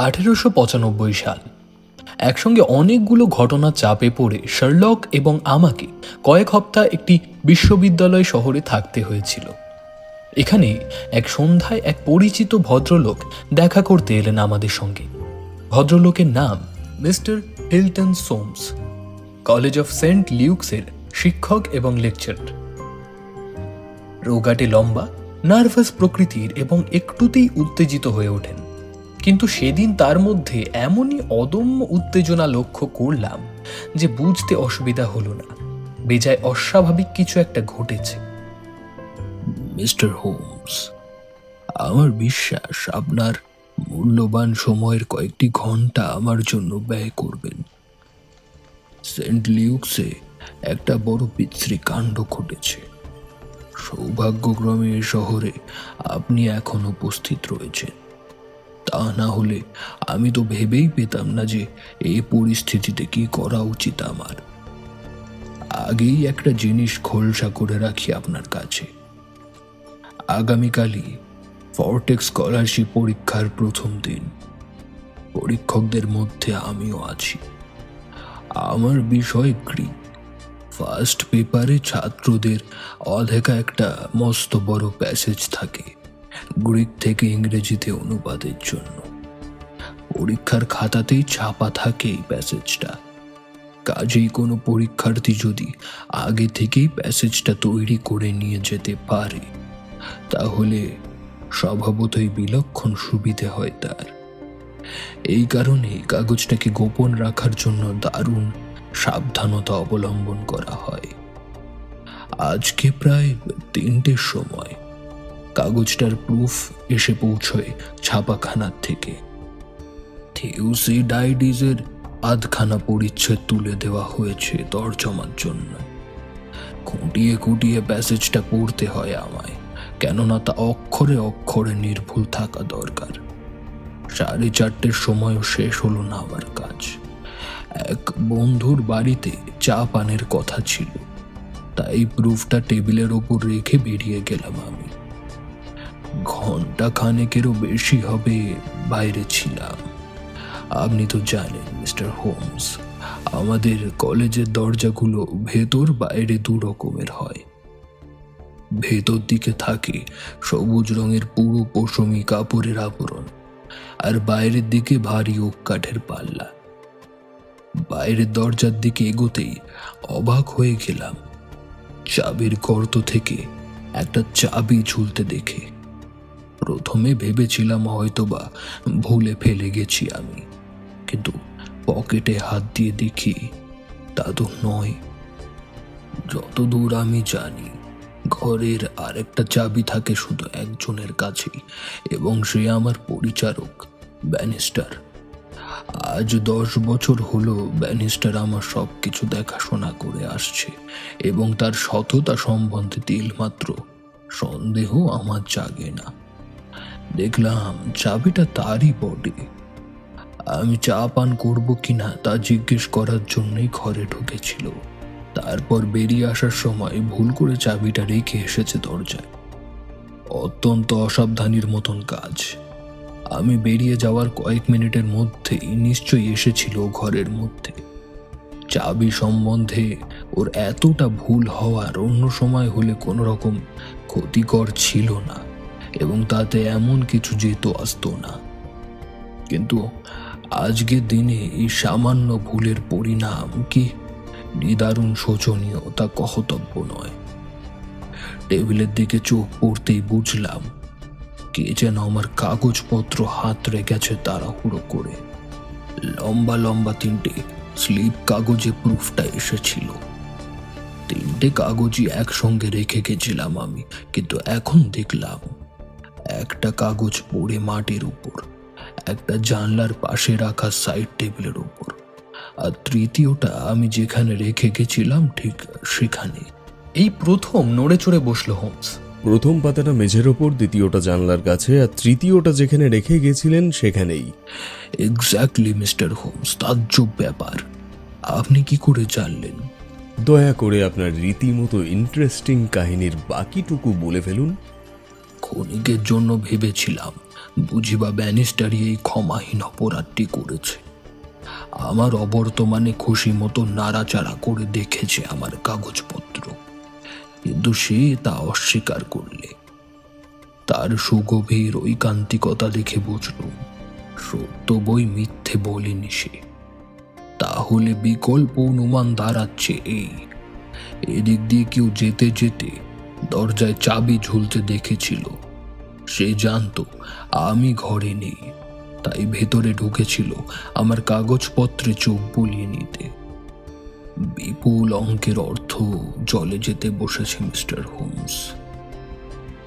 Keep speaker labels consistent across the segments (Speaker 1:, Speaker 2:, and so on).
Speaker 1: 1895 সাল। একসঙ্গে অনেকগুলো ঘটনা চাপে পড়ে শার্লক এবং আমাকে কয়েক সপ্তাহ একটি বিশ্ববিদ্যালয় শহরে থাকতে হয়েছিল। এখানে এক সন্ধ্যায় এক পরিচিত ভদ্রলোক দেখা করতে এলেন আমাদের সঙ্গে। ভদ্রলোকের নাম mister Hilton Soames, college of saint লিউক্সের শিক্ষক এবং লেকচারার। রোগাটে লম্বা, নার্ভাস প্রকৃতির এবং একটুতেই উত্তেজিত হয়ে ওঠেন। কিন্তু সেদিন তার মধ্যে এমনই অদম্য উত্তেজনা লক্ষ্য করলাম যে বুঝতে অসুবিধা হলো না, বেজায় অস্বাভাবিক কিছু একটা ঘটেছে।
Speaker 2: মিস্টার হোমস, আমার বিশ্বাস আপনার মূল্যবান সময়ের কয়েকটি ঘন্টা আমার জন্য ব্যয় করবেন। সেন্ট লিউক্সে একটা বড় পিতৃ কাণ্ড ঘটেছে। সৌভাগ্যক্রমে শহরে আপনি এখন উপস্থিত রয়েছেন। তা না হলে আমি তো ভেবেই পেতাম না যে এই পরিস্থিতিতে কি করা উচিত আমার। আগেই একটা জিনিস খোলসা করে রাখি আপনার কাছে। আগামীকালই ফরটেক স্কলারশিপ পরীক্ষার প্রথম দিন। পরীক্ষকদের মধ্যে আমিও আছি। আমার বিষয় গ্রিক। ফার্স্ট পেপারে ছাত্রদের অধেকা একটা মস্ত বড় প্যাসেজ থাকে গ্রিক থেকে ইংরেজিতে অনুবাদের জন্য। পরীক্ষার খাতাতেই ছাপা থাকে এই প্যাসেজটা। কাজেই কোনো পরীক্ষার্থী যদি আগে থেকেই প্যাসেজটা তৈরি করে নিয়ে যেতে পারে তাহলে স্বভাবতই বিলক্ষণ সুবিধে হয় তার। এই কারণে কাগজটাকে গোপন রাখার জন্য দারুণ সাবধানতা অবলম্বন করা হয়। আজকে প্রায় 3টের সময় কাগজটার প্রুফ এসে পৌঁছয় ছাপাখানার থেকে। থিউসিডাইডিসের আধখানা পরিচ্ছেদ তুলে দেওয়া হয়েছে তর্জমার জন্য। খুঁটিয়ে খুঁটিয়ে প্যাসেজটা পড়তে হয় আমায়, কেননা তা অক্ষরে অক্ষরে নির্ভুল থাকা দরকার। 4:30 সময়ও শেষ হলো না আমার কাজ। এক বন্ধুর বাড়িতে চা পানের কথা ছিল, তাই প্রুফটা টেবিলের ওপর রেখে বেরিয়ে গেলাম আমি। ঘন্টা খানেকেরও বেশি হবে বাইরে ছিলাম। আপনি তো জানেন মিস্টার হোমস, আমাদের কলেজের দরজাগুলো ভেতর বাইরে 2 রকমের হয়। ভেতর দিকে থাকে সবুজ রঙের পুরো পশমি কাপড়ের আবরণ, আর বাইরের দিকে ভারী ওক কাঠের পাল্লা। বাইরের দরজার দিকে এগোতেই অবাক হয়ে গেলাম চাবির গর্ত থেকে একটা চাবি ঝুলতে দেখে। প্রথমে ভেবেছিলাম হয়তোবা ভুলে ফেলে গেছি আমি, কিন্তু পকেটে হাত দিয়ে দেখি তা তো নয়। যতদূর আমি জানি ঘরের আরেকটা চাবি থাকে শুধু একজনের কাছেই, এবং সে আমার পরিচারক ব্যানিস্টার। আজ 10 বছর হলো ব্যানিস্টার আমার সবকিছু দেখাশোনা করে আসছে, এবং তার সততা সম্বন্ধে তিলমাত্র সন্দেহ আমার জাগে না। দেখলাম চাবিটা তারই বটে। আমি চা পান করবো কিনা তা জিজ্ঞেস করার জন্যই ঘরে ঢুকেছিল। তারপর বেরিয়ে আসার সময় ভুল করে চাবিটা রেখে এসেছে দরজায়। অত্যন্ত অসাবধানীর মতন কাজ। আমি বেরিয়ে যাওয়ার কয়েক মিনিটের মধ্যেই নিশ্চয়ই এসেছিল ঘরের মধ্যে। চাবি সম্বন্ধে ওর এতটা ভুল হওয়ার অন্য সময় হলে কোনো রকম ক্ষতিকর ছিল না, এবং তাতে এমন কিছু যেত আসতো না। কিন্তু আজকের দিনে এই সামান্য ভুলের পরিণাম কি নিদারুণ শোচনীয় তা কহতব্য নয়। টেবিলের দিকে চোখ পড়তেই বুঝলাম কে যেন আমার কাগজপত্র হাত রেখেছে তাড়াহুড়ো করে। লম্বা লম্বা 3টে স্লিপ কাগজে প্রুফটা এসেছিল। 3টে কাগজই একসঙ্গে রেখে গেছিলাম আমি, কিন্তু এখন দেখলাম একটা কাগজ পড়ে মাটির উপর, একটা জানলার পাশে রাখা সাইড টেবিলের উপর, আর তৃতীয়টা আমি যেখানে রেখে গেছিলাম ঠিক সেখানে।
Speaker 1: এই প্রথম নড়ে চড়ে বসল হোমস।
Speaker 3: প্রথম পাতাটা মেঝের ওপর, দ্বিতীয়টা জানলার কাছে, আর তৃতীয়টা যেখানে রেখে গেছিলেন সেখানেই।
Speaker 2: এক্স্যাক্টলি মিস্টার হোমস, তাজ্জব ব্যাপার। আপনি কি করে জানলেন?
Speaker 3: দয়া করে আপনার রীতিমতো ইন্টারেস্টিং কাহিনীর বাকিটুকু বলে ফেলুন।
Speaker 2: ক্ষণিকের জন্য ভেবেছিলাম বুঝিবা ব্যানিস্টারই এই ক্ষমাহীন অপরাধটি করেছে। আমার অবর্তমানে খুশি মতো নাড়াচাড়া করে দেখেছে আমার কাগজপত্র, কিন্তু সে তা অস্বীকার করলে। তার সুগভীর ঐকান্তিকতা দেখে বুঝলুম সত্য বই মিথ্যে বলেনি সে। তাহলে বিকল্প অনুমান দাঁড়াচ্ছে এই, এদিক দিয়ে কেউ যেতে যেতে দরজায় চাবি ঝুলতে দেখেছিল। সে জানতো আমি ঘরে নেই, তাই ভেতরে ঢুকেছিল আমার কাগজপত্রে চোখ বুলিয়ে নিতে। বিপুল অঙ্কের অর্থ জলে যেতে বসেছে মিস্টার হোমস।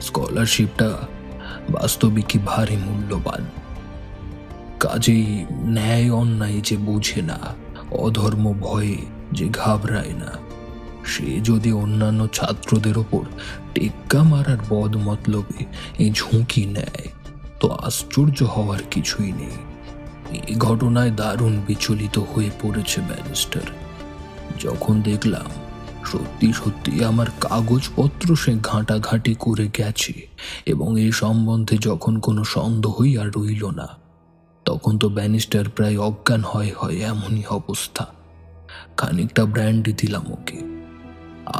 Speaker 2: স্কলারশিপটা বাস্তবিকই ভারী মূল্যবান। কাজেই ন্যায় অন্যায় যে বুঝে না, অধর্ম ভয়ে যে ঘাবড়ায় না, সে যদি অন্যান্য ছাত্রদের ওপর টেক্কা মারার বদ মতলবে এই ঝুঁকি নেয়, তো আশ্চর্য হওয়ার কিছুই নেই। এই ঘটনায় দারুণ বিচলিত হয়ে পড়েছে ব্যারিস্টার। যখন দেখলাম সত্যি সত্যি আমার কাগজপত্র সে ঘাঁটাঘাঁটি করে গেছে এবং এই সম্বন্ধে যখন কোনো সন্দেহই আর রইল না, তখন তো ব্যানিস্টার প্রায় অজ্ঞান হয় এমনই অবস্থা। খানিকটা ব্র্যান্ডি দিলাম ওকে।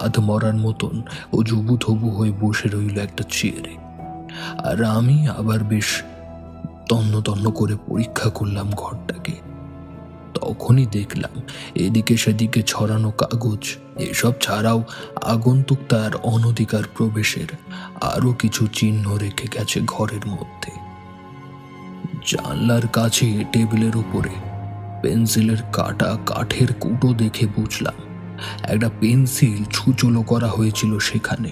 Speaker 2: আধ মরার মতন ও জুবুথবু হয়ে বসে রইল একটা চেয়ারে, আর আমি আবার বেশ তন্ন তন্ন করে পরীক্ষা করলাম ঘরটাকে। তখনই দেখলাম এদিকে সেদিকে ছড়ানো কাগজ, এসব ছাড়াও আগন্তুক তার অনধিকার প্রবেশের আরো কিছু চিহ্ন রেখে গেছে ঘরের মধ্যে। জানলার কাছে টেবিলের উপরে পেন্সিলের কাটা কাঠের কুটো দেখে বুঝলাম একটা পেন্সিল ছুচলো করা হয়েছিল সেখানে।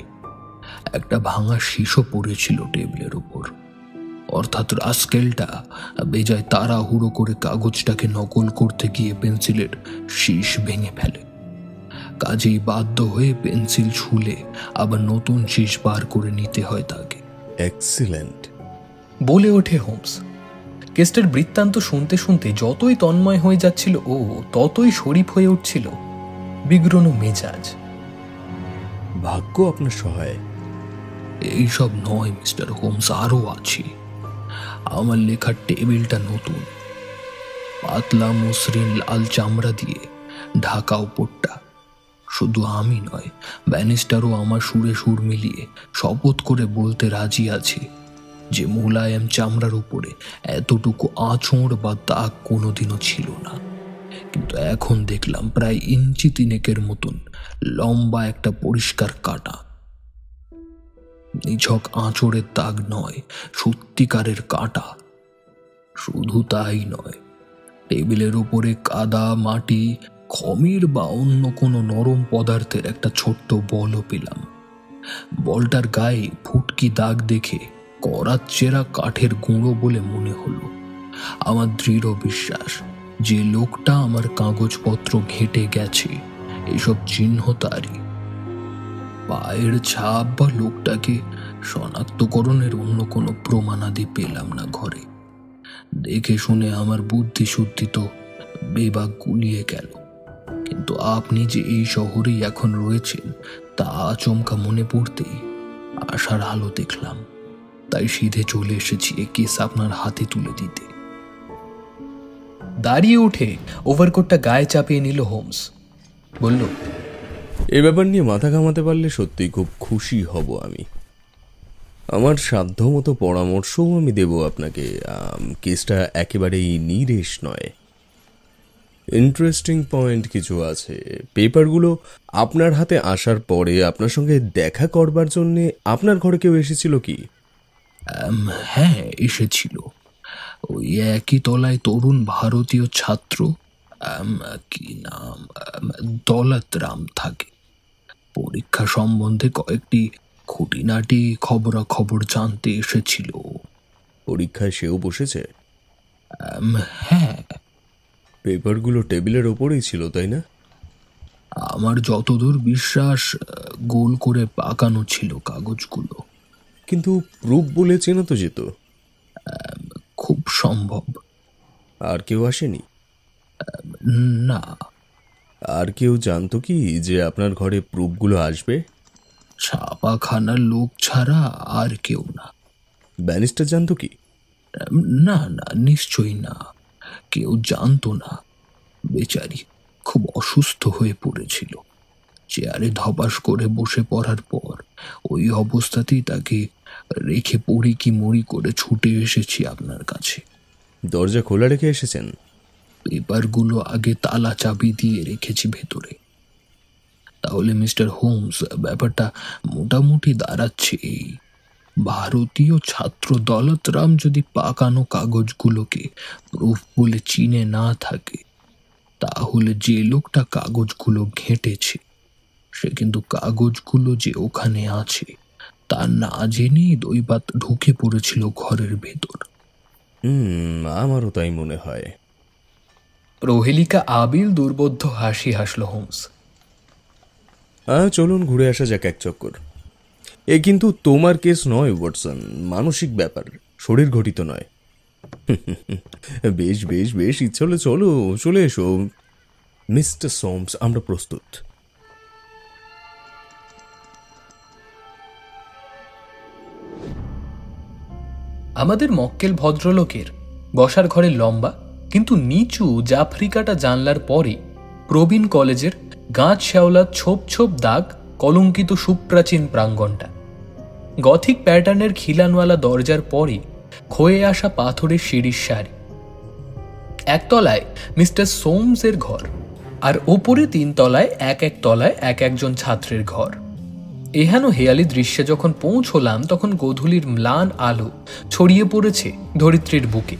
Speaker 2: একটা ভাঙা শিশও পড়েছিল টেবিলের উপর, অর্থাৎ রাস্কেলটা বেজায় তাড়াহুড়ো করে কাগজটাকে নকল করতে গিয়ে পেন্সিলের শীষ ভেঙে ফেলে। কাজেই বাধ্য হয়ে পেন্সিল ছুলে আবার নতুন শীষ বার করে নিতে হয় তাকে।
Speaker 3: এক্সিলেন্ট
Speaker 1: বলে ওঠে হোমস। কেসটার বৃত্তান্ত শুনতে শুনতে যতই তন্ময় হয়ে যাচ্ছিল ও, ততই শরীফ হয়ে উঠছিল বিগ্রণ মেজাজ।
Speaker 3: ভাগ্য আপনার সহায়।
Speaker 2: এইসব নয় মিস্টার হোমস, আরও আছে। আমার লেখার টেবিলটা নতুন, পাতলা মসৃণ লাল চামড়া দিয়ে ঢাকা উপরটা। শুধু আমি নয়, ব্যানিস্টারও আমার সুরে সুর মিলিয়ে শপথ করে বলতে রাজি আছে যে মোলায়েম চামড়ার উপরে এতটুকু আঁচড় বা দাগ কোনোদিনও ছিল না। কিন্তু এখন দেখলাম প্রায় ইঞ্চি তিনেকের মতন লম্বা একটা পরিষ্কার কাটা। নিছক আঁচড়ের দাগ নয়, সত্যিকারের কাটা। শুধু তাই নয়, টেবিলের উপরে কাদা, মাটি, খমির বা অন্য কোনো নরম পদার্থের একটা ছোট্ট বলও পেলাম। বলটার গায়ে ফুটকি দাগ দেখে করাত চেরা কাঠের গুঁড়ো বলে মনে হলো। আমার দৃঢ় বিশ্বাস যে লোকটা আমার কাগজপত্র ঘেঁটে গেছে, এসব চিহ্ন তারই। পায়ের ছাপ বা লোকটাকে শনাক্তকরণের অন্য কোনো প্রমাণাদি পেলাম না ঘরে। দেখে শুনে আমার বুদ্ধি শুদ্ধি তো বেবাক গুলিয়ে গেল। কিন্তু আপনি যে এই শহরেই এখন রয়েছেন তা আচমকা মনে পড়তেই আশার আলো দেখলাম, তাই সিধে চলে এসেছি এ কেস আপনার হাতে তুলে দিতে।
Speaker 1: দাঁড়িয়ে উঠে ওভারকোটটা গায়ে চাপিয়ে নিল হোমস। বলল,
Speaker 3: এ ব্যাপার নিয়ে মাথা ঘামাতে পারলে সত্যিই খুব খুশি হব আমি। আমার সাধ্যমতো পরামর্শও আমি দেব আপনাকে। কেসটা একেবারেই নিরেশ নয়, ইন্টারেস্টিং পয়েন্ট কিছু আছে। পেপারগুলো আপনার হাতে আসার পরে আপনার সঙ্গে দেখা করবার জন্যে আপনার ঘরে কেউ এসেছিল কি?
Speaker 2: হ্যাঁ, এসেছিল। ওই একই তলায় তরুণ ভারতীয় ছাত্র, কি নাম, দৌলত রাম থাকে। পরীক্ষা সম্বন্ধে কয়েকটি খুঁটিনাটি খবরাখবর জানতে এসেছিল।
Speaker 3: পরীক্ষায় সেও বসেছে?
Speaker 2: হ্যাঁ।
Speaker 3: পেপারগুলো টেবিলের ওপরেই ছিল, তাই না?
Speaker 2: আমার যতদূর বিশ্বাস, গোল করে পাকানো ছিল কাগজগুলো।
Speaker 3: কিন্তু প্রুফ বলে চেনা তো যেত।
Speaker 2: খুব সম্ভব।
Speaker 3: আর কেউ আসেনি?
Speaker 2: না।
Speaker 3: আর কেউ জানতো কি যে আপনার ঘরে প্রুফগুলো আসবে?
Speaker 2: ছাপাখানার লোক ছাড়া আর কেউ না।
Speaker 3: ব্যানিস্টার জানতো কি?
Speaker 2: না না, নিশ্চয়ই না, কেউ জানতো না। বেচারি খুব অসুস্থ হয়ে পড়েছিল। চেয়ারে ধপাস করে বসে পড়ার পর ওই অবস্থাতেই তাকে রেখে পড়ি কি মরি করে ছুটে এসেছি আপনার কাছে।
Speaker 3: দরজা খোলা রেখে এসেছেন?
Speaker 2: পেপারগুলো আগে তালা চাবি দিয়ে রেখেছি ভেতরে। তাহলে মিস্টার হোমস, ব্যাপারটা মোটামুটি দাঁড়াচ্ছে এই: ভারতীয় ছাত্র দৌলতরাম যদি পাকানো কাগজগুলোকে প্রুফ বলে চিনে না থাকে, তাহলে যে লোকটা কাগজগুলো ঘেঁটেছে সে কিন্তু কাগজগুলো যে ওখানে আছে তা না জেনেই দৈবাত ঢুকে পড়েছিল ঘরের ভেতর।
Speaker 3: আমারও তাই মনে হয়।
Speaker 1: প্রহেলিকা আবিল দুর্বোধ্য হাসি হাসল হোমস।
Speaker 3: চলুন ঘুরে আসা যাক এক চক্কর। এ কিন্তু তোমার কেস নয় ওয়াটসন, মানসিক ব্যাপার, শরীর ঘটিত নয়। বেশ বেশ বেশ, ইচ্ছে হলে চলো, চলে এসো মিস্টার সোমস, আমরা প্রস্তুত।
Speaker 1: আমাদের মক্কেল ভদ্রলোকের বসার ঘরে লম্বা কিন্তু নিচু জাফরিকাটা জানলার পরে প্রবীণ কলেজের গাছ শ্যাওলার ছোপ ছোপ দাগ কলঙ্কিত সুপ্রাচীন প্রাঙ্গণটা, গথিক প্যাটার্নের খিলানওয়ালা দরজার পরে ক্ষয়ে আসা পাথরের সিঁড়ির সারি। একতলায় মিস্টার সোমসের ঘর, আর ওপরে 3 তলায় এক এক তলায় এক একজন ছাত্রের ঘর। এহেন হেয়ালি দৃশ্যে যখন পৌঁছলাম তখন গোধূলির ম্লান আলো ছড়িয়ে পড়েছে ধরিত্রীর বুকে।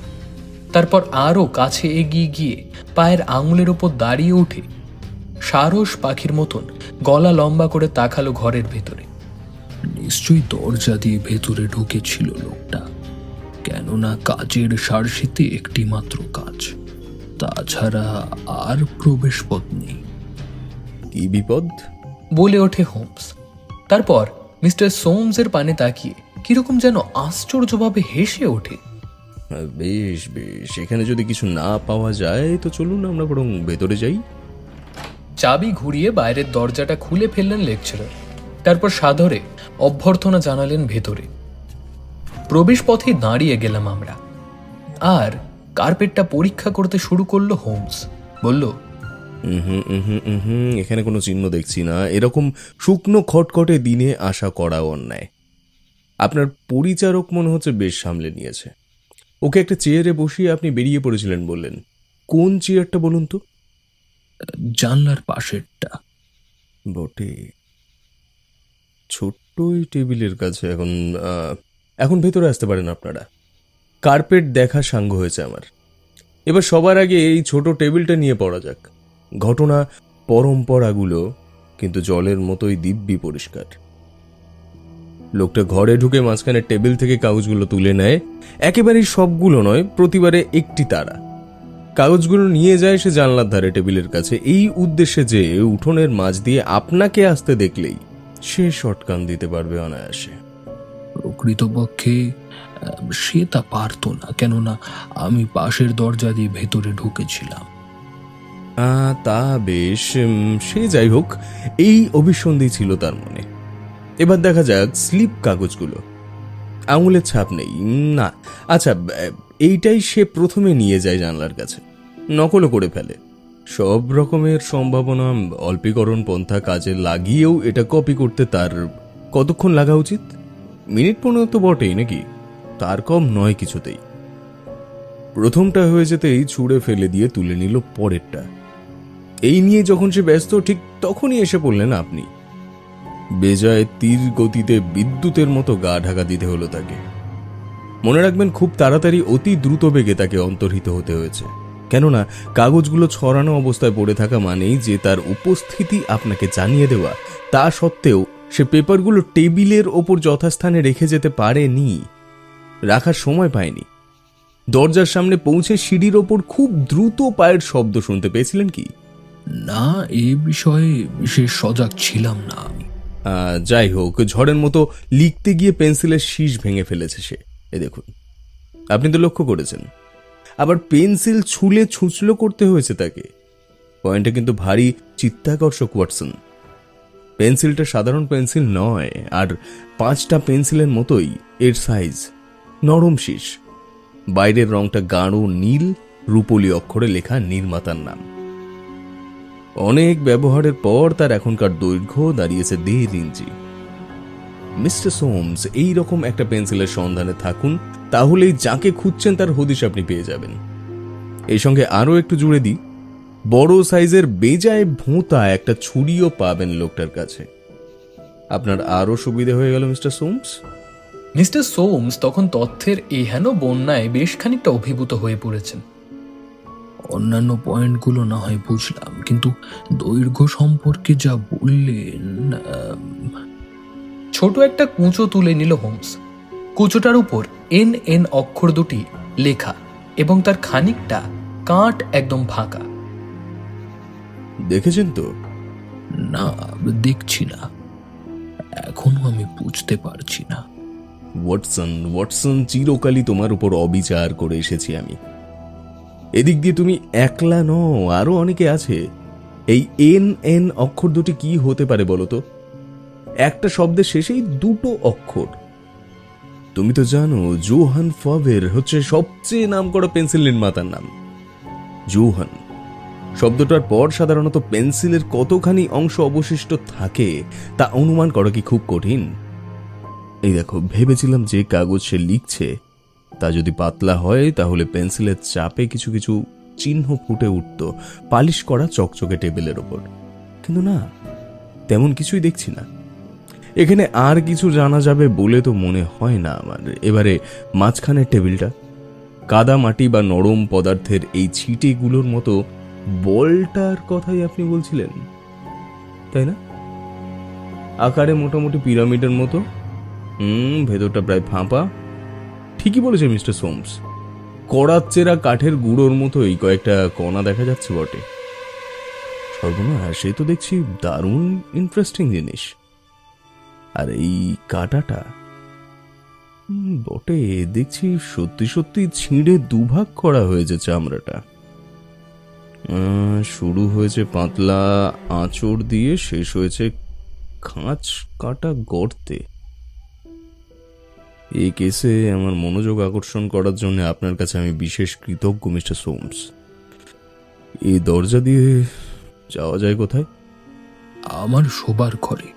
Speaker 1: তারপর আরও কাছে এগিয়ে গিয়ে পায়ের আঙুলের ওপর দাঁড়িয়ে উঠে সারস পাখির মতন গলা লম্বা করে তাকালো ঘরের ভেতরে।
Speaker 2: নিশ্চয়ই দরজা দিয়ে ভেতরে ঢুকেছিল লোকটা, কেননা কাজের সারসিতে একটি মাত্র কাজ, তাছাড়া আর প্রবেশ পথ নেই।
Speaker 3: কি বিপদ?
Speaker 1: বলে ওঠে হোমস। তারপর মিস্টার সোমসের পানে তাকিয়ে কিরকম যেন আশ্চর্যভাবে হেসে ওঠে।
Speaker 3: বেশ বেশ, এখানে যদি কিছু না পাওয়া যায় তো চলুন আমরা বরং ভেতরে যাই।
Speaker 1: চাবি ঘুরিয়ে বাইরের দরজাটা খুলে ফেললেন লেকচারার। তারপর সাদরে অভ্যর্থনা জানালেন ভেতরে। প্রবেশ পথে দাঁড়িয়ে গেলাম আমরা, আর কার্পেটটা পরীক্ষা করতে শুরু করলো হোমস। বলল,
Speaker 3: এখানে কোনো চিহ্ন দেখছি না। এরকম শুকনো খটখটে দিনে আশা করা অন্যায়। আপনার পরিচারক মনে হচ্ছে বেশ সামলে নিয়েছে। ওকে একটা চেয়ারে বসিয়ে আপনি বেরিয়ে পড়েছিলেন বললেন। কোন চেয়ারটা বলুন তো?
Speaker 2: জানলার পাশেরটা।
Speaker 3: বটে, ছোট্ট ওই টেবিলের কাছে। এখন ভেতরে আসতে পারেন আপনারা। কার্পেট দেখা সাঙ্গ হয়েছে আমার। এবার সবার আগে এই ছোট টেবিলটা নিয়ে পড়া যাক। ঘটনা পরম্পরাগুলো কিন্তু জলের মতোই দিব্যি পরিষ্কার। লোকটা ঘরে ঢুকে মাঝখানে টেবিল থেকে কাগজগুলো তুলে নেয়। একেবারেই সবগুলো নয়, প্রতিবারে একটি তারা। কাগজগুলো নিয়ে যায় সে জানলার ধারে টেবিলের কাছে, এই উদ্দেশ্যে যে উঠোনের মাঝ দিয়ে আপনাকে আসতে দেখলেই সে শটকান দিতে পারবে অনায়াসে।
Speaker 2: প্রকৃতপক্ষে সে তা পারত না, কেননা আমি পাশের দরজা দিয়ে ভেতরে ঢুকেছিলাম।
Speaker 3: তা বেশ, সে যাই হোক, এই অভিসন্ধি ছিল তার মনে। এবার দেখা যাক স্লিপ কাগজগুলো। আঙুলের ছাপ নেই না। আচ্ছা, এইটাই সে প্রথমে নিয়ে যায় জানলার কাছে, নকলও করে ফেলে। সব রকমের সম্ভাবনা অল্পীকরণ পন্থা কাজে লাগিয়েও এটা কপি করতে তার কতক্ষণ লাগা উচিত? মিনিট 15 তো বটেই নাকি? তার কম নয় কিছুতেই। প্রথমটা হয়ে যেতেই ছুঁড়ে ফেলে দিয়ে তুলে নিল পরেরটা। এই নিয়ে যখন সে ব্যস্ত, ঠিক তখনই এসে পড়লেন আপনি। বেজায় তীর গতিতে বিদ্যুতের মতো গা ঢাকা দিতে হলো তাকে। মনে রাখবেন, খুব তাড়াতাড়ি অতি দ্রুত বেগে তাকে অন্তর্হিত হতে হয়েছে, কেননা কাগজগুলো ছড়ানো অবস্থায় পড়ে থাকা মানেই যে তার উপস্থিতি আপনাকে জানিয়ে দেওয়া। তা সত্ত্বেও সে পেপারগুলো টেবিলের ওপর যথাস্থানে রেখে যেতে পারেনি, রাখার সময় পায়নি। দরজার সামনে পৌঁছে সিঁড়ির ওপর খুব দ্রুত পায়ের শব্দ শুনতে পেয়েছিলেন কি?
Speaker 2: না, এ বিষয়ে বিশেষ সজাগ ছিলাম না আমি।
Speaker 3: যাই হোক, ঝড়ের মতো লিখতে গিয়ে পেন্সিলের শীষ ভেঙে ফেলেছে সে। এ দেখুন, আপনি তো লক্ষ্য করেছেন। আবার পেন্সিল ছুলে ছুঁচলো করতে হয়েছে তাকে। পয়েন্টটা কিন্তু ভারী চিত্তাকর্ষক ওয়াটসন। পেন্সিলটা সাধারণ পেন্সিল নয়, আর 5টা পেন্সিলের মতোই এর সাইজ। নরম শীষ, বাইরের রংটা গাঢ় নীল, রূপোলি অক্ষরে লেখা নির্মাতার নাম। অনেক ব্যবহারের পর তার এখনকার দৈর্ঘ্য দাঁড়িয়েছে 1.5 ইঞ্চি। মিস্টার সোমস, এইরকম একটা পেন্সিলের সন্ধানে থাকুন, তাহলেই যাকে খুঁজছেন তার হদিশ আপনি পেয়ে যাবেন। এই সঙ্গে আরও একটু জুড়ে দিই, বড় সাইজের বেজায় ভোঁতা একটা ছুরিও পাবেন লোকটার কাছে। আপনার আরও সুবিধা হয়ে গেল মিস্টার সোমস।
Speaker 1: মিস্টার সোমস তখন তথ্যের এহেন বন্যায় বেশ খানিকটা অভিভূত হয়ে পড়েছেন।
Speaker 2: অন্যান্য পয়েন্টগুলো না হয় বুঝলাম, কিন্তু দৈর্ঘ্য সম্পর্কে যা বললেন।
Speaker 1: ছোট একটা কুঁচো তুলে নিল হোমস। কুঁচোটার উপর NN অক্ষর দুটি লেখা এবং তার খানিকটা কাঠ একদম ফাঁকা।
Speaker 3: দেখেছেন তো?
Speaker 2: না, দেখছি না, এখনো আমি বুঝতে পারছি না।
Speaker 3: ওয়াটসন, চিরকালই তোমার উপর অবিচার করে এসেছি আমি। এদিক দিয়ে তুমি একলা নও, আরো অনেকে আছে। এই NN অক্ষর দুটি কি হতে পারে বলো তো? একটা শব্দের শেষেই 2টো অক্ষর। তুমি তো জানো জোহান ফাভের হচ্ছে সবচেয়ে নামকরা পেন্সিল নির্মাতার নাম। জোহান শব্দটার পর সাধারণত পেন্সিলের কতখানি অংশ অবশিষ্ট থাকে তা অনুমান করা কি খুব কঠিন? এই দেখো, ভেবেছিলাম যে কাগজ সে লিখছে তা যদি পাতলা হয় তাহলে পেন্সিলের চাপে কিছু কিছু চিহ্ন ফুটে উঠত পালিশ করা চকচকে টেবিলের ওপর, কিন্তু না, তেমন কিছুই দেখছি না। এখানে আর কিছু জানা যাবে বলে তো মনে হয় না আমার। এবারে মাঝখানের টেবিলটা, কাদা মাটি বা নরম পদার্থের এই ছিটেগুলোর মতো বলটার কথাই আপনি বলছিলেন, তাই না? আকারে মোটামুটি পিরামিডের মতো, ভেতরটা প্রায় ফাঁপা। ঠিকই বলেছে মিস্টার সোমস, কড়াচ্চেরা কাঠের গুঁড়োর মতো এই কয়েকটা কণা দেখা যাচ্ছে বটে। সর্বনাশ, সে তো দেখছি দারুণ ইন্টারেস্টিং জিনিস। আর এই কাঁটাটা বটে, দেখছি সত্যি সত্যি ছিঁড়ে দুভাগ করা হয়েছে চামড়াটা। শুরু হয়েছে পাতলা আঁচড় দিয়ে, শেষ হয়েছে খাঁচ কাটা গর্তে। এই কেসে আমার মনোযোগ আকর্ষণ করার জন্য আপনার কাছে আমি বিশেষ কৃতজ্ঞ মিস্টার সোমস। এই দরজা দিয়ে যাওয়া যায় কোথায়?
Speaker 2: আমার শোবার ঘরে।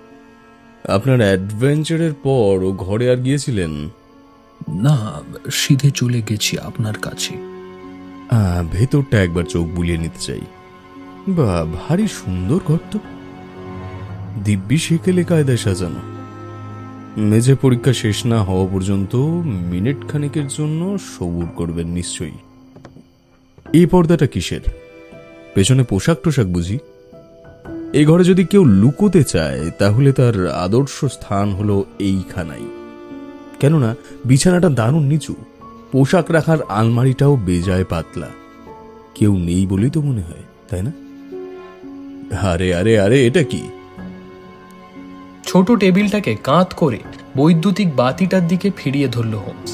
Speaker 3: আপনার অ্যাডভেঞ্চারের পর ও ঘরে আর গিয়েছিলেন?
Speaker 2: না, সিধে চলে গেছি আপনার কাছে।
Speaker 3: ভেতরটা একবার চোখ বুলিয়ে নিতে চাই। বা ভারী সুন্দর ঘর তো, দিব্যি সেকেলে কায়দায় সাজানো। মেঝে পরীক্ষা শেষ না হওয়া পর্যন্ত মিনিট খানেকের জন্য সবুর করবেন নিশ্চয়ই। এই পর্দাটা কিসের? পেছনে পোশাক টোশাক বুঝি? এই ঘরে যদি কেউ লুকোতে চায় তাহলে তার আদর্শ স্থান হলো এইখানাই। কেননা বিছানাটা দারুণ নিচু, পোশাক রাখার আলমারিটাও বেজায় পাতলা। কেউ নেই বলেই তো মনে হয়, তাই না? আরে আরে আরে, এটা কি?
Speaker 1: ছোট টেবিলটাকে কাঁধ করে বৈদ্যুতিক বাতিটার দিকে ফিরিয়ে ধরল হোমস।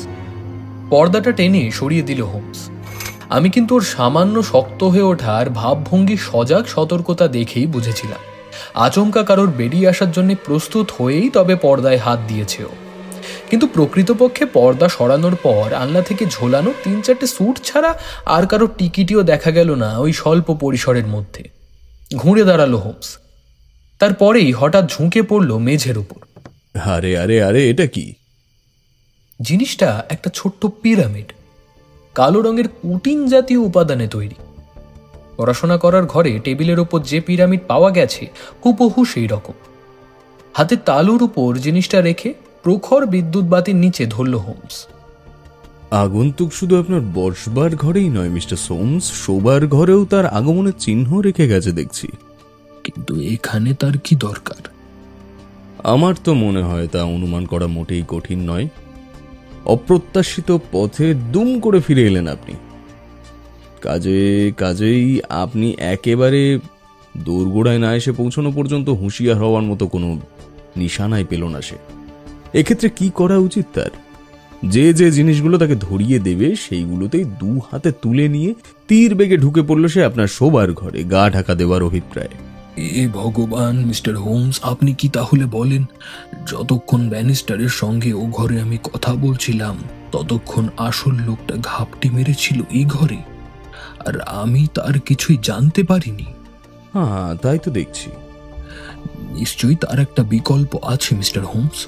Speaker 1: পর্দাটা টেনে সরিয়ে দিল হোমস। আমি কিন্তু ওর সামান্য শক্ত হয়ে ওঠার ভাবভঙ্গি সজাগ সতর্কতা দেখেই বুঝেছিলাম আচমকা কারোর বেরিয়ে আসার জন্য প্রস্তুত হয়েই তবে পর্দায় হাত দিয়েছে ও। কিন্তু প্রকৃতপক্ষে পর্দা সরানোর পর আলনা থেকে ঝোলানো 3-4টে স্যুট ছাড়া আর কারো টিকিটিও দেখা গেল না ওই স্বল্প পরিসরের মধ্যে। ঘুরে দাঁড়ালো হোমস। তারপরেই হঠাৎ ঝুঁকে পড়ল মেঝের উপর।
Speaker 3: আরে আরে আরে, এটা কি?
Speaker 1: জিনিসটা একটা ছোট্ট পিরামিড, কালো রঙের কুটিন জাতীয় উপাদানে তৈরি। পড়াশোনা করার ঘরে টেবিলের ওপর যে পিরামিড পাওয়া গেছে হুবহু সেই রকম। হাতে তালুর উপর জিনিসটা রেখে প্রখর বিদ্যুৎ বাতির নিচে ধরল হোমস।
Speaker 3: আগন্তুক শুধু আপনার বসবার ঘরেই নয় মিস্টার সোমস, শোবার ঘরেও তার আগমনের চিহ্ন রেখে গেছে দেখছি।
Speaker 2: কিন্তু এখানে তার কি দরকার?
Speaker 3: আমার তো মনে হয় তা অনুমান করা মোটেই কঠিন নয়। অপ্রত্যাশিত পথে দুম করে ফিরে এলেন আপনি। কাজেই আপনি একেবারে দোরগোড়ায় না এসে পৌঁছানো পর্যন্ত হুঁশিয়ার হওয়ার মতো কোনো নিশানাই পেল না সে। এক্ষেত্রে কি করা উচিত তার? যে যে জিনিসগুলো তাকে ধরিয়ে দেবে সেইগুলোতেই 2 হাতে তুলে নিয়ে তীর বেগে ঢুকে পড়ল সে আপনার শোবার ঘরে, গা ঢাকা দেওয়ার অভিপ্রায়।
Speaker 2: এ ভগবান, মিস্টার হোমস, আপনি কি তাহলে বলেন যতক্ষণ ব্যানিস্টারের সঙ্গে ও ঘরে আমি কথা বলছিলাম ততক্ষণ আসল লোকটা ঘাপটি মেরেছিল এই ঘরে, আর আমি তার কিছুই জানতে পারিনি।
Speaker 3: হ্যাঁ, তাই তো দেখছি।
Speaker 2: নিশ্চয়ই তার একটা বিকল্প আছে মিস্টার হোমস।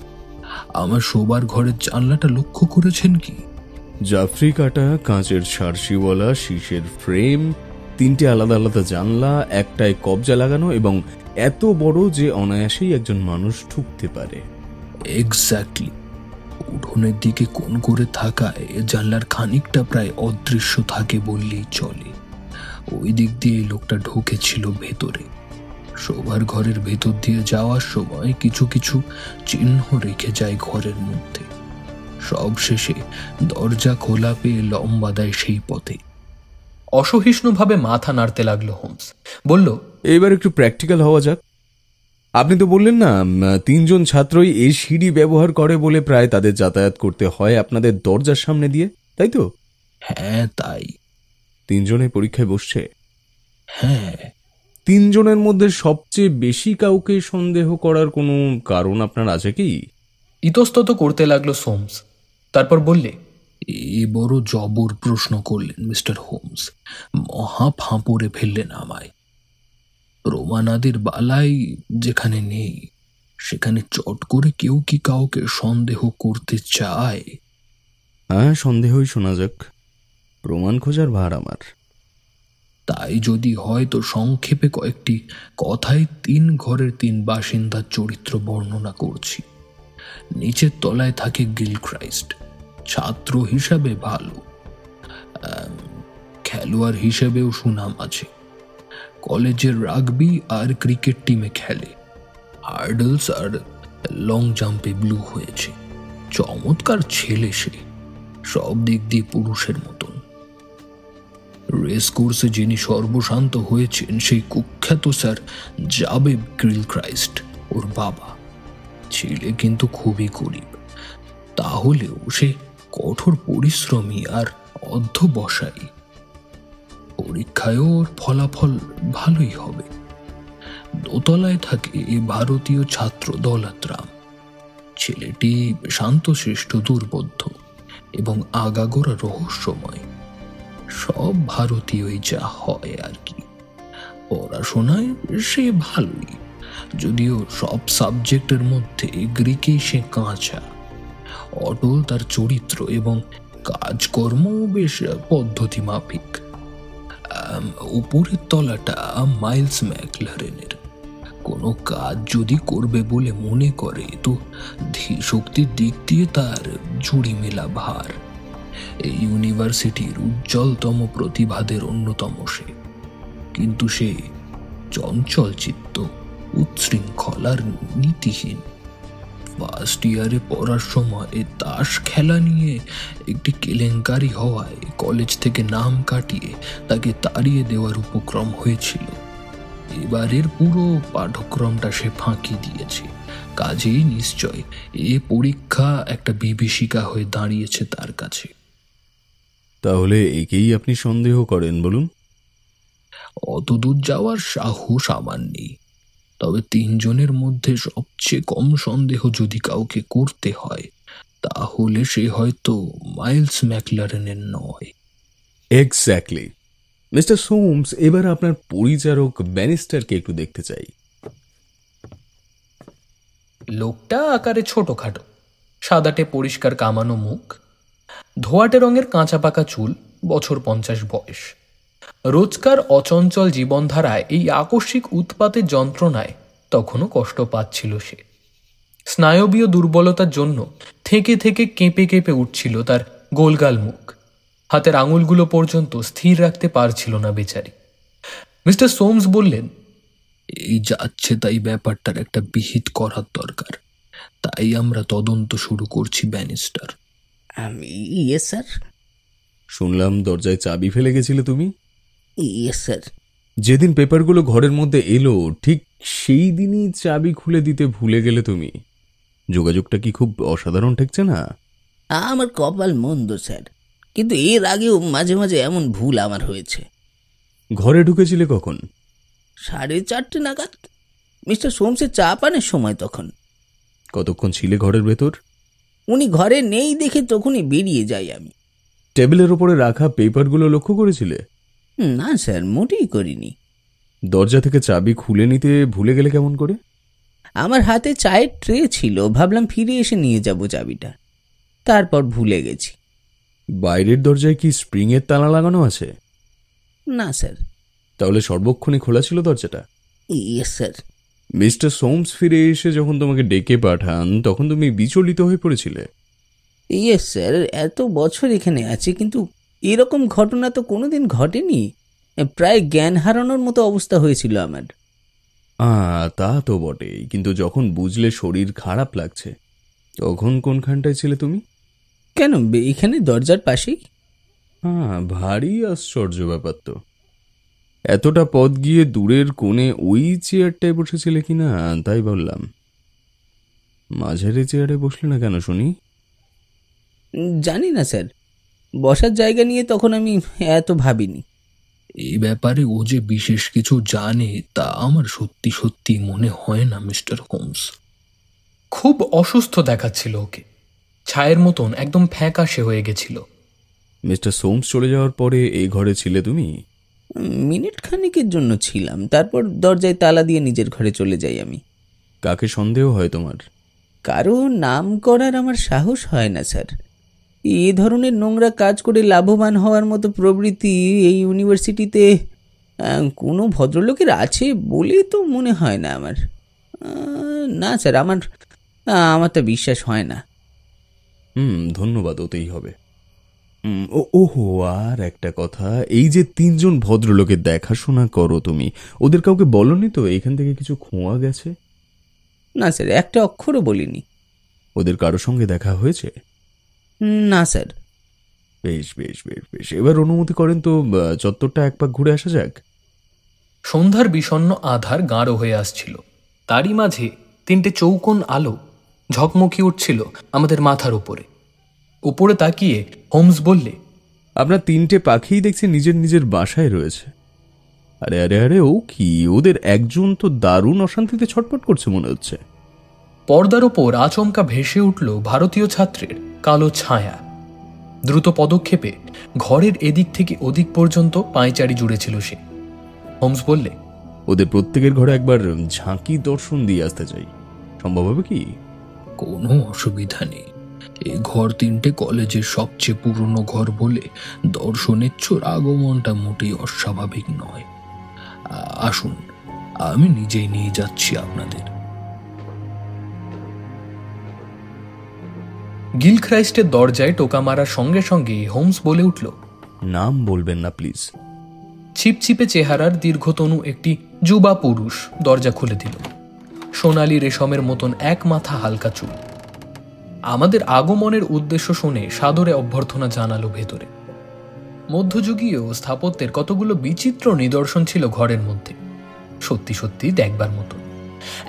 Speaker 2: আমার শোবার ঘরের জানলাটা লক্ষ্য করেছেন কি?
Speaker 3: জাফরি কাটা, কাঁচের সারসিওয়ালা, শীষের ফ্রেম, 3টে আলাদা আলাদা জানলা, একটায় কবজা লাগানো এবং এত বড় যে অনায়াসেই একজন মানুষ ঢুকতে পারে।
Speaker 2: এক্স্যাক্টলি। উঠোনের দিকে কোণ করে থাকায় জানলার খানিকটা প্রায় অদৃশ্য থাকে বললেই চলে। ওই দিক দিয়ে লোকটা ঢুকেছিল ভেতরে। শোবার ঘরের ভেতর দিয়ে যাওয়ার সময় কিছু কিছু চিহ্ন রেখে যায় ঘরের মধ্যে। সব শেষে দরজা খোলা পেয়ে লম্বা দেয় সেই পথে।
Speaker 1: অসহিষ্ণুভাবে মাথা নাড়তে লাগলো হোমস। বলল,
Speaker 3: এবার একটু প্র্যাকটিক্যাল হওয়া যাক। আপনি তো বললেন না 3 জন ছাত্রই এই সিঁড়ি ব্যবহার করে বলে প্রায় তাদের যাতায়াত করতে হয় আপনাদের দরজার সামনে দিয়ে, তাই তো?
Speaker 2: হ্যাঁ, তাই।
Speaker 3: 3 জনে পরীক্ষায় বসছে?
Speaker 2: হ্যাঁ।
Speaker 3: 3 জনের মধ্যে সবচেয়ে বেশি কাউকে সন্দেহ করার কোনো কারণ আপনার আছে কি?
Speaker 1: ইতস্তত করতে লাগলো সোমস। তারপর বললে,
Speaker 2: এ বড় জবর প্রশ্ন করলেন মিস্টার হোমস। মহা ফাঁপড়ে ফেললেন আমায়। প্রমাণাদির বালাই যেখানে নেই, সেখানে চট করে কেউ কি কাউকে সন্দেহ করতে চায়?
Speaker 3: হ্যাঁ, সন্দেহই শোনা যাক। প্রমাণ খোঁজার ভার আমার।
Speaker 2: তাই যদি হয় তো সংক্ষেপে কয়েকটি কথায় 3 ঘরের 3 বাসিন্দার চরিত্র বর্ণনা করছি। নিচের তলায় থাকে গিলক্রাইস্ট। ছাত্র হিসাবে ভালো, খেলোয়াড় হিসেবেও সুনাম আছে। কলেজের রাগবি আর ক্রিকেট টিমে খেলে। হার্ডলস আর লং জাম্পে ব্লু হয়েছে। চমৎকার ছেলে সে, সব দিক দিয়ে পুরুষের মতন। রেস কোর্সে যিনি সর্বশান্ত হয়েছেন সেই কুখ্যাত স্যার জাবেব গিলক্রাইস্ট, ওর বাবা। ছেলে কিন্তু খুবই গরিব, তাহলেও সে কঠোর পরিশ্রমী আর অধ্যবসায়ী। পরীক্ষায়ও ওর ফলাফল ভালোই হবে। দোতলায় থাকে ভারতীয় ছাত্র দৌলতরাম। ছেলেটি শান্তশিষ্ট, দুর্বোধ্য এবং আগাগোড়া রহস্যময়। সব ভারতীয়ই যা হয় আর কি। পড়াশোনায় সে ভালোই, যদিও সব সাবজেক্টের মধ্যে গ্রিকেই সে কাঁচা। অটল তার চরিত্র এবং কাজকর্ম বেশ পদ্ধতি মাফিক। উপরের তলাটা মাইলস ম্যাকলারেনের। কোনো কাজ যদি করবে বলে মনে করে তো ধীশক্তির দিক দিয়ে তার জুড়ি মেলা ভার। এই ইউনিভার্সিটির উজ্জ্বলতম প্রতিভাদের অন্যতম সে। কিন্তু সে চঞ্চল চিত্ত, উচ্ছৃঙ্খল আর নীতিহীন। ফার্স্ট ইয়ারে পড়ার সময় তাস খেলা নিয়ে একটি কেলেঙ্কারি হওয়ায় কলেজ থেকে নাম কাটিয়ে তাকে তাড়িয়ে দেওয়ার উপক্রম হয়েছিল। এবারের পুরো পাঠ্যক্রমটা সে ফাঁকি দিয়েছে। কাজেই নিশ্চয় এ পরীক্ষা একটা বিভীষিকা হয়ে দাঁড়িয়েছে তার কাছে।
Speaker 3: তাহলে একেই আপনি সন্দেহ করেন বলুন?
Speaker 2: অতদূর যাওয়ার সাহস আমার নেই, তবে 3 জনের মধ্যে সবচেয়ে কম সন্দেহ যদি কাউকে করতে হয় তাহলে সে হয়তো মাইলস ম্যাকলারেনের নয়।
Speaker 3: এক্স্যাক্টলি। মিস্টার সোমস, এবার আপনার পরিচারক ব্যানিস্টারকে একটু দেখতে চাই।
Speaker 1: লোকটা আকারে ছোটখাটো, সাদাটে পরিষ্কার কামানো মুখ, ধোয়াটে রঙের কাঁচা পাকা চুল, বছর 50 বয়স। রোজকার অচঞ্চল জীবনধারায় এই আকস্মিক উৎপাতের যন্ত্রণায় তখনও কষ্ট পাচ্ছিল সে। স্নায়বীয় দুর্বলতার জন্য থেকে থেকে কেঁপে কেঁপে উঠছিল তার গোলগাল মুখ। হাতের আঙুলগুলো পর্যন্ত স্থির রাখতে পারছিল না বেচারি। মিস্টার সোমস বললেন,
Speaker 2: এই যাচ্ছে তাই ব্যাপারটার একটা বিহিত করার দরকার। তাই আমরা তদন্ত শুরু করছি ব্যানিস্টার।
Speaker 4: Yes sir.
Speaker 3: শুনলাম দরজায় চাবি ফেলে গেছিলে তুমি?
Speaker 4: Yes sir.
Speaker 3: যেদিন পেপারগুলো ঘরের মধ্যে এলো ঠিক সেই দিনই চাবি খুলে দিতে ভুলে গেলে তুমি। যোগাযোগটা কি খুব অসাধারণ ঠেকছে না?
Speaker 4: আমার কপাল মন্দ স্যার, কিন্তু এর আগেও মাঝে মাঝে এমন ভুল আমার হয়েছে।
Speaker 3: ঘরে ঢুকেছিলে কখন?
Speaker 4: 4:30 নাগাদ। মিস্টার সোমসের চা পানের সময় তখন।
Speaker 3: কতক্ষণ ছিলে ঘরের ভেতর?
Speaker 4: উনি ঘরে নেই দেখে তখনই বেরিয়ে যাই আমি।
Speaker 3: টেবিলের ওপরে রাখা পেপারগুলো লক্ষ্য করেছিলে?
Speaker 4: না স্যার, মোটেই করিনি।
Speaker 3: দরজা থেকে চাবি খুলে নিতে ভুলে গেলে কেমন করে?
Speaker 4: আমার হাতে চায়ের ট্রে ছিল, ভাবলাম ফিরে এসে নিয়ে যাব চাবিটা, তারপর ভুলে গেছি।
Speaker 3: বাইরের দরজায় কি স্প্রিংয়ের তালা লাগানো আছে?
Speaker 4: না স্যার।
Speaker 3: তাহলে সর্বক্ষণই খোলা ছিল দরজাটা?
Speaker 4: Yes sir.
Speaker 3: মিস্টার সোমস ফিরে এসে যখন তোমাকে ডেকে পাঠান তখন তুমি বিচলিত হয়ে পড়েছিলে?
Speaker 4: ইয়েস স্যার, এত বছর এখানে আছি কিন্তু এরকম ঘটনা তো কোনোদিন ঘটেনি। প্রায় জ্ঞান হারানোর মতো অবস্থা হয়েছিল আমার।
Speaker 3: তা তো বটেই, কিন্তু যখন বুঝলে শরীর খারাপ লাগছে তখন কোনখানটায় ছিলে তুমি?
Speaker 4: কেন, এখানে দরজার পাশেই।
Speaker 3: ভারী আশ্চর্য ব্যাপার তো। এতটা পথ গিয়ে দূরের কোণে ওই চেয়ারটায় বসেছিলে কিনা তাই বললাম। মাঝারি চেয়ারে বসলে না কেন শুনি?
Speaker 4: জানি না স্যার, বসার জায়গা নিয়ে তখন আমি এত ভাবিনি।
Speaker 2: এই ব্যাপারে ও যে বিশেষ কিছু জানে তা আমার সত্যি সত্যি মনে হয় না মিস্টার হোমস।
Speaker 1: খুব অসুস্থ দেখাচ্ছিল ওকে, ছায়ের মতন একদম ফ্যাকাশে হয়ে গেছিল।
Speaker 3: মিস্টার সোমস চলে যাওয়ার পরে এই ঘরে ছিলে তুমি?
Speaker 4: মিনিট খানিকের জন্য ছিলাম, তারপর দরজায় তালা দিয়ে নিজের ঘরে চলে যাই আমি।
Speaker 3: কাকে সন্দেহ হয় তোমার?
Speaker 4: কারো নাম করার আমার সাহস হয় না স্যার। এ ধরনের নোংরা কাজ করে লাভবান হওয়ার মতো প্রবৃত্তি এই ইউনিভার্সিটিতে কোনো ভদ্রলোকের আছে বলে তো মনে হয় না আমার। না স্যার, আমার তো বিশ্বাস হয় না।
Speaker 3: ধন্যবাদ, ওতেই হবে। ওহো, আর একটা কথা, এই যে 3 জন ভদ্রলোকের দেখাশোনা করো তুমি, ওদের কাউকে বলনি তো এখান থেকে কিছু খোঁয়া গেছে?
Speaker 4: না স্যার, একটা অক্ষরও বলিনি।
Speaker 3: ওদের কারো সঙ্গে দেখা হয়েছে?
Speaker 4: না স্যার।
Speaker 3: বেশ বেশ বেশ বেশ, এবার অনুমতি করেন তো চত্বরটা এক পাক ঘুরে আসা যাক।
Speaker 1: সন্ধ্যার বিষণ্ণ আধার গাঢ় হয়ে আসছিল, তারই মাঝে 3টে চৌকোন আলো ঝকমকি উঠছিল আমাদের মাথার উপরে। উপরে তাকিয়ে হোমস বললে,
Speaker 3: আপনার 3টে পাখিই দেখছি নিজের নিজের বাসায় রয়েছে। আরে আরে আরে, ও কি, ওদের একজন তো দারুণ অশান্তিতে ছটফট করছে মনে হচ্ছে।
Speaker 1: পর্দার ওপর আচমকা ভেসে উঠল ভারতীয় ছাত্রের কালো ছায়া। দ্রুত পদক্ষেপে ঘরের এদিক থেকে ওদিক পর্যন্ত পায়চারি জুড়েছিল সে। হোমস বললে,
Speaker 3: ওদের প্রত্যেকের ঘরে একবার ঝাঁকি দর্শন দিয়ে আসতে চাই, সম্ভব হবে কি?
Speaker 2: কোনো অসুবিধা নেই। এই ঘর 3টে কলেজের সবচেয়ে পুরনো ঘর বলে দর্শনেচ্ছুর আগমনটা মোটেই অস্বাভাবিক নয়। আসুন, আমি নিজেই নিয়ে যাচ্ছি আপনাদের।
Speaker 1: গিলক্রাইস্টের দরজায় টোকা মারার সঙ্গে সঙ্গে হোমস বলে উঠল,
Speaker 3: নাম বলবেন না প্লিজ।
Speaker 1: ছিপছিপে চেহারার দীর্ঘতনু একটি যুবা পুরুষ দরজা খুলে দিল। সোনালি রেশমের মতন এক মাথা হালকা চুল। আমাদের আগমনের উদ্দেশ্য শুনে সাদরে অভ্যর্থনা জানালো ভেতরে। মধ্যযুগীয় স্থাপত্যের কতগুলো বিচিত্র নিদর্শন ছিল ঘরের মধ্যে, সত্যি সত্যি দেখবার মতো।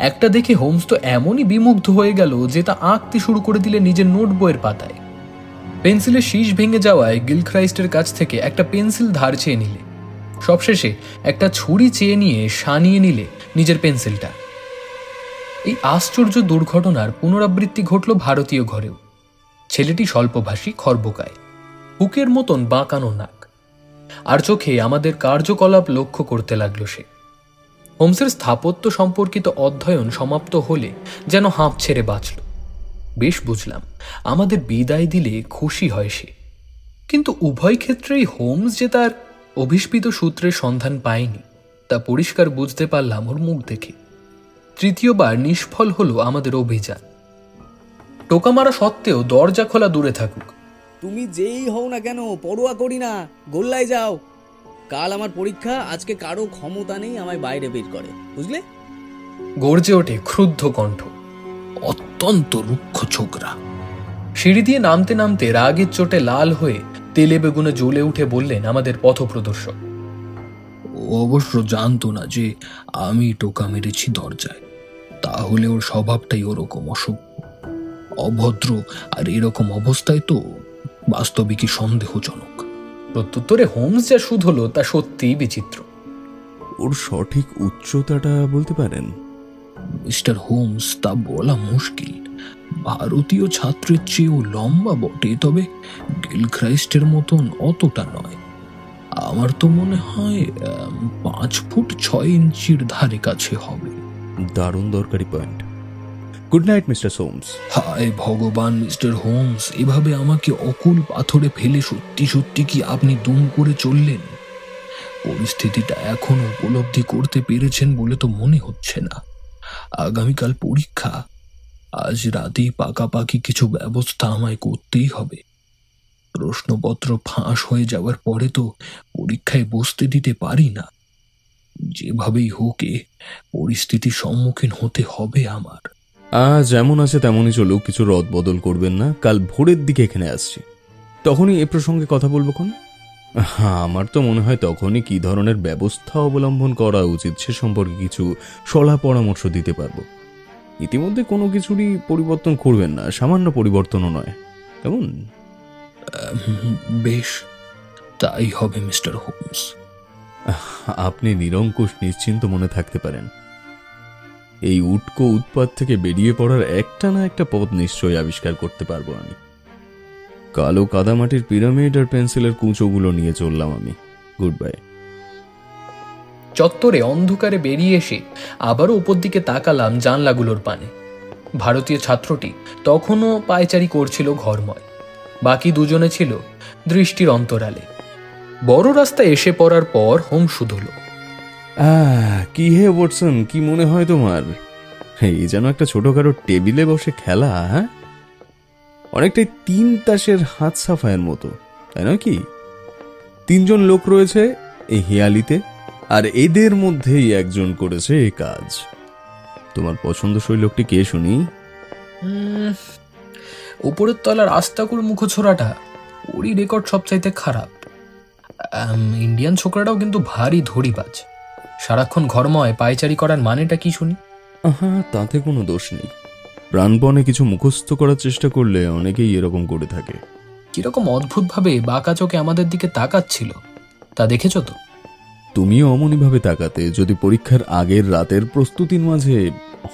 Speaker 1: একটা দেখে হোমস তো এমনই বিমুগ্ধ হয়ে গেল যে তা আঁকতে শুরু করে দিলে নিজের নোট বইয়ের পাতায়। পেন্সিলের শীষ ভেঙে যাওয়ায় গিলক্রাইস্টের কাছ থেকে একটা পেন্সিল ধার চেয়ে নিলে, সবশেষে একটা ছুরি চেয়ে নিয়ে সানিয়ে নিলে নিজের পেন্সিলটা। এই আশ্চর্য দুর্ঘটনার পুনরাবৃত্তি ঘটল ভারতীয় ঘরেও। ছেলেটি স্বল্পভাষী, খর্বকায়, হুকের মতন বাঁকানো নাক, আর চোখে আমাদের কার্যকলাপ লক্ষ্য করতে লাগলো সে। হোমসের স্থাপত্য সম্পর্কিত অধ্যয়ন সমাপ্ত হলে যেন হাঁপ ছেড়ে বাঁচল। বেশ বুঝলাম, আমাদের বিদায় দিলে খুশি হয় সে, কিন্তু উভয় ক্ষেত্রেই হোমস যে তার অভিষ্পিত সূত্রের সন্ধান পায়নি তা পরিষ্কার বুঝতে পারলাম ওর মুখ দেখে। তৃতীয়বার নিষ্ফল হলো আমাদের অভিযান। টোকা মারা সত্ত্বেও দরজা খোলা দূরে থাকুক।
Speaker 5: তুমি যেই হও না কেন পরোয়া করি না, গোল্লায় যাও। কাল আমার পরীক্ষা, আজকে কারো ক্ষমতা নেই আমায় বাইরে বের করে, বুঝলে?
Speaker 1: গর্জে ওঠে ক্রুদ্ধ কণ্ঠ।
Speaker 2: অত্যন্ত রুক্ষ ছোকরা।
Speaker 1: সিঁড়ি দিয়ে নামতে নামতে রাগের চোটে লাল হয়ে তেলে বেগুনে জ্বলে উঠে বললেন আমাদের পথপ্রদর্শক,
Speaker 2: ও অবশ্য জানতো না যে আমি টোকা মেরেছি দরজায়, তাহলে ওর স্বভাবটাই ওরকম অসভ্য, অভদ্র, আর এরকম অবস্থায় তো বাস্তবিকই সন্দেহজনক।
Speaker 1: প্রত্যুত্তরে হোমস যা শুধ হলো তা সত্যিই বিচিত্র।
Speaker 3: ওর সঠিক উচ্চতাটা বলতে পারেন?
Speaker 2: মিস্টার হোমস, তা বলা মুশকিল। ভারতীয় ছাত্রের চেয়েও লম্বা বটে, তবে গিলক্রাইস্টের মতন অতটা নয়। আমার তো মনে হয় 5 ফুট 6 ইঞ্চির ধারে কাছে হবে।
Speaker 3: দারুণ দরকারি পয়েন্ট। Good night mister সোমস।
Speaker 2: হায় ভগবান মিস্টার হোমস, এভাবে আমাকে অকুল পাথরে ফেলে সত্যি সত্যি কি আপনি দুম করে চললেন? পরিস্থিতিটা এখনো উপলব্ধি করতে পেরেছেন বলে তো মনে হচ্ছে না। আগামীকাল পরীক্ষা, আজ রাতেই পাকাপাকি কিছু ব্যবস্থা আমায় করতেই হবে। প্রশ্নপত্র ফাঁস হয়ে যাওয়ার পরে তো পরীক্ষায় বসতে দিতে পারি না। যেভাবেই হোক পরিস্থিতির সম্মুখীন হতে হবে আমার।
Speaker 3: যেমন আছে তেমনই চলুক, কিছু রদ বদল করবেন না। কাল ভোরের দিকে এখানে আসছি, তখনই এ প্রসঙ্গে কথা বলবো। কোন আমার তো মনে হয় তখনই কি ধরনের ব্যবস্থা অবলম্বন করা উচিত সে সম্পর্কে কিছু সলাহ পরামর্শ দিতে পারবো। ইতিমধ্যে কোনো কিছুরই পরিবর্তন করবেন না, সামান্য পরিবর্তনও নয়, কেমন?
Speaker 2: বেশ, তাই হবে মিস্টার হোমস।
Speaker 3: আপনি নিরঙ্কুশ নিশ্চিন্ত মনে থাকতে পারেন। এই উটকো উৎপাত থেকে বেরিয়ে পড়ার একটা না একটা পথ নিশ্চয়ই আবিষ্কার করতে পারবো আমি। কালো কাদামাটির পিরামিড আর পেন্সিলের কুঁচোগুলো নিয়ে চললাম আমি। Good bye.
Speaker 1: চত্বরে অন্ধকারে বেরিয়ে এসে আবারও উপর দিকে তাকালাম জানলাগুলোর পানে। ভারতীয় ছাত্রটি তখনও পায়চারি করছিল ঘরময়, বাকি দুজনে ছিল দৃষ্টির অন্তরালে। বড় রাস্তায় এসে পড়ার পর হোম শুধল,
Speaker 3: কি হে ওয়াটসন, কি মনে হয় তোমার? এই যেন একটা ছোটখাটো টেবিলে বসে খেলা, হ্যাঁ? অনেকটাই 3 তাসের হাত সাফায়ের মতো, তাই নয় কি? 3 জন লোক রয়েছে এই হেয়ালিতে, আর এদের মধ্যেই একজন করেছে এই কাজ। তোমার পছন্দসই লোকটি কে শুনি?
Speaker 1: উপরের তলার আস্তাকুর মুখছোড়াটা, ওরই রেকর্ড সবচাইতে খারাপ। ইন্ডিয়ান ছোকরাটাও কিন্তু ভারী ধড়িবাজ। সারাক্ষণ ঘরময় পায়চারি করার মানেটা কি শুনি?
Speaker 3: তাতে কোনো দোষ নেই। প্রাণপণে কিছু মুখস্থ করার চেষ্টা করলে অনেকেই এরকম করে থাকে।
Speaker 1: কিরকম অদ্ভুতভাবে বাঁকা চোখে আমাদের দিকে তাকাচ্ছিল তা দেখেছ তো?
Speaker 3: তুমিও অমনিভাবে তাকাতে যদি পরীক্ষার আগের রাতের প্রস্তুতির মাঝে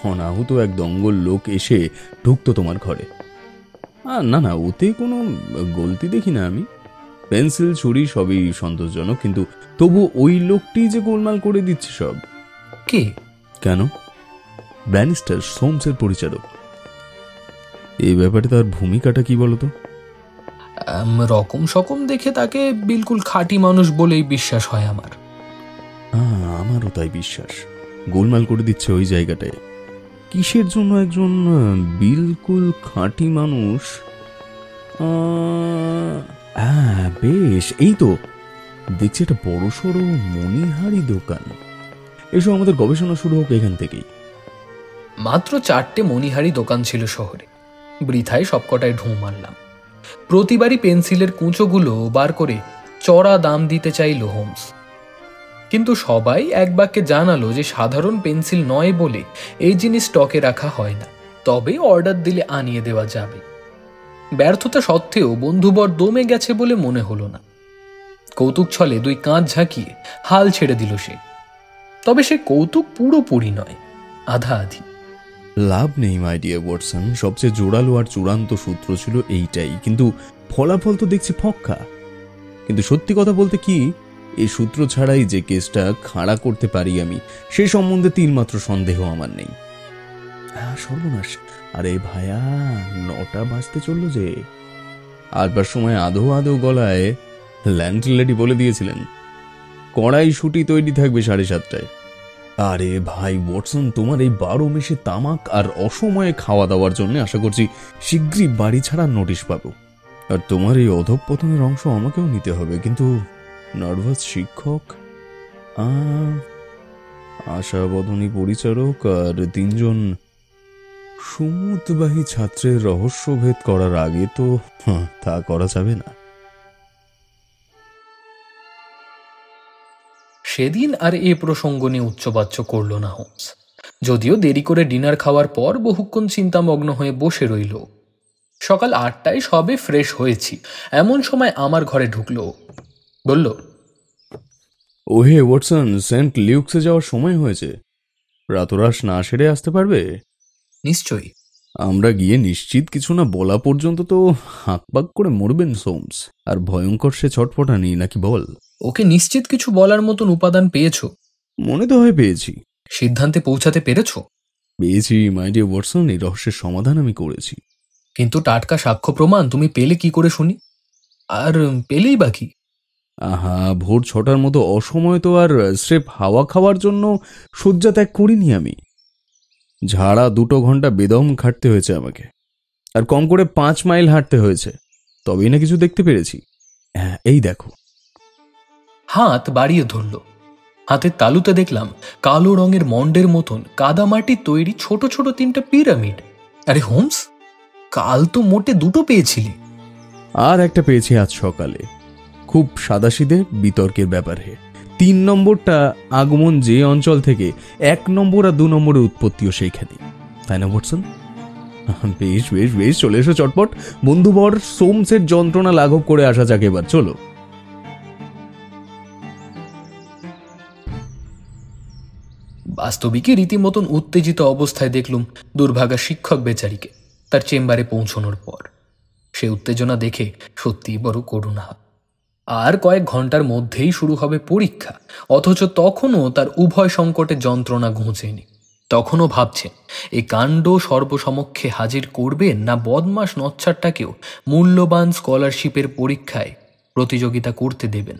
Speaker 3: অনাহুত এক দঙ্গল লোক এসে ঢুকতো তোমার ঘরে। না না, ওতে কোনো গলতি দেখি না আমি। পেন্সিল ছুরি সবই সন্তোষজনক, কিন্তু তবু ওই লোকটি যে গোলমাল করে দিচ্ছে সব।
Speaker 1: কে?
Speaker 3: কেন? ব্যারিস্টার সোমসের পরিচারক। এই ব্যাপারে তার ভূমিকাটা কি বলতো?
Speaker 1: রকম সকম দেখে তাকে বিলকুল খাঁটি মানুষ বলেই বিশ্বাস হয় আমার।
Speaker 3: আমারও তাই বিশ্বাস। গোলমাল করে দিচ্ছে ওই জায়গাটায়। কিসের জন্য একজন বিলকুল খাঁটি মানুষ? বেশ, এই তো দেখছি একটা বড় সড়ো মণিহারি দোকান। এসব আমাদের গবেষণা শুরু হোক এখান থেকেই।
Speaker 1: মাত্র 4টে মণিহারি দোকান ছিল শহরে, বৃথায় সবকটায় ঢুঁ মারলাম। প্রতিবারই পেন্সিলের কুঁচোগুলো বার করে চড়া দাম দিতে চাইল হোমস, কিন্তু সবাই এক বাক্যে জানালো যে সাধারণ পেন্সিল নয় বলে এই জিনিস স্টকে রাখা হয় না, তবে অর্ডার দিলে আনিয়ে দেওয়া যাবে। ব্যর্থতা সত্ত্বেও বন্ধুবর দমে গেছে বলে মনে হলো না। কৌতুক ছলে 2 কাঁচ ঝাঁকিয়ে হাল ছেড়ে দিল সে। তবে সে কৌতুক পুরোপুরি নয়, আধা আধি।
Speaker 3: লাভ নেই মাই ডিয়ার ওয়াটসন, সবচেয়ে জোরালো আর চূড়ান্ত সূত্র ছিল এইটাই, কিন্তু ফলাফল তো দেখছি ফক্কা। কিন্তু সত্যি কথা বলতে কি, এই সূত্র ছাড়াই যে কেসটা খাড়া করতে পারি আমি, সে সম্বন্ধে তিলমাত্র সন্দেহ আমার নেই। সর্বনাশ, আরে ভায়া, 9টা বাজতে চললো যে। আসবার সময় আদৌ আদৌ গলায় ল্যান্ডলেডি বলে দিয়েছিলেন কড়াই শুটি তৈরি থাকবে 7:30টায়। আরে ভাই ওয়াটসন, তোমার এই 12 মেশে তামাক আর অসময়ে খাওয়া দাওয়ার জন্য আশা করছি শীঘ্রই বাড়ি ছাড়ার নোটিশ পাবো। আর তোমার এই অধঃপতনের অংশ আমাকেও নিতে হবে, কিন্তু নার্ভাস শিক্ষক, আশাবদনী পরিচারক আর 3 জন সুমুতবাহী ছাত্রের রহস্যভেদ করার আগে তো তা করা যাবে না।
Speaker 1: সেদিন আর এ প্রসঙ্গ নিয়ে উচ্চবাচ্য করল না হোমস, যদিও দেরি করে ডিনার খাওয়ার পর বহুক্ষণ চিন্তামগ্ন হয়ে বসে রইল। সকাল 8টায় সবে ফ্রেশ হয়েছি, এমন সময় আমার ঘরে ঢুকলো। বলল,
Speaker 3: ওহে ওয়াটসন, সেন্ট লিউক্সে যাওয়ার সময় হয়েছে, রাতরাশ না সেরে আসতে পারবে?
Speaker 1: নিশ্চয়ই,
Speaker 3: আমরা গিয়ে নিশ্চিত কিছু না বলা পর্যন্ত তো হাঁকপাক করে মরবেন সোমস। আর ভয়ঙ্কর সে ছটফটানি নাকি বল?
Speaker 1: ওকে নিশ্চিত কিছু বলার মতন উপাদান পেয়েছো?
Speaker 3: মনে তো হয় পেয়েছি।
Speaker 1: সিদ্ধান্তে পৌঁছাতে পেরেছো?
Speaker 3: পেয়েছি মাই ডিয়ার ওয়াটসন, এই রহস্যের সমাধান আমি করেছি।
Speaker 1: কিন্তু টাটকা সাক্ষ্য প্রমাণ তুমি পেলে কি করে শুনি? আর পেলেই বাকি।
Speaker 3: আহা, ভোর 6টার মতো অসময় তো আর স্রেফ হাওয়া খাওয়ার জন্য শয্যা ত্যাগ করিনি আমি। ঝাড়া 2 ঘন্টা বেদম খাটতে হয়েছে আমাকে, আর কম করে 5 মাইল হাঁটতে হয়েছে, তবেই না কিছু দেখতে পেরেছি। হ্যাঁ, এই দেখো।
Speaker 1: হাত বাড়িয়ে ধরল। হাতের তালুতে দেখলাম কালো রঙের মন্ডের মতন কাদামাটির তৈরি ছোট ছোট 3টা পিরামিড। আরে হোমস, কাল তো মোটে 2টো পেয়েছিলি।
Speaker 3: আর একটা পেয়েছি আজ সকালে, খুব সাদাসিধে বিতর্কের ব্যাপারে। 3 নম্বরটা আগমন যে অঞ্চল থেকে, 1 নম্বর আর 2 নম্বরের উৎপত্তিও সেইখানে, তাই না ওয়াটসন? বেশ বেশ বেশ, চলে এসো চটপট। বন্ধুবর সোমসের যন্ত্রণা লাঘব করে আসা যাক এবার, চলো।
Speaker 1: বাস্তবিকই রীতিমতন উত্তেজিত অবস্থায় দেখলুম দুর্ভাগা শিক্ষক বেচারিকে তার চেম্বারে পৌঁছানোর পর। সে উত্তেজনা দেখে সত্যিই বড় করুণা। আর কয়েক ঘন্টার মধ্যেই শুরু হবে পরীক্ষা, অথচ তখনও তার উভয় সংকটের যন্ত্রণা ঘুচেনি। তখনও ভাবছেন এই কাণ্ড সর্বসমক্ষে হাজির করবেন না বদমাস নচ্ছারটাকেও মূল্যবান স্কলারশিপের পরীক্ষায় প্রতিযোগিতা করতে দেবেন।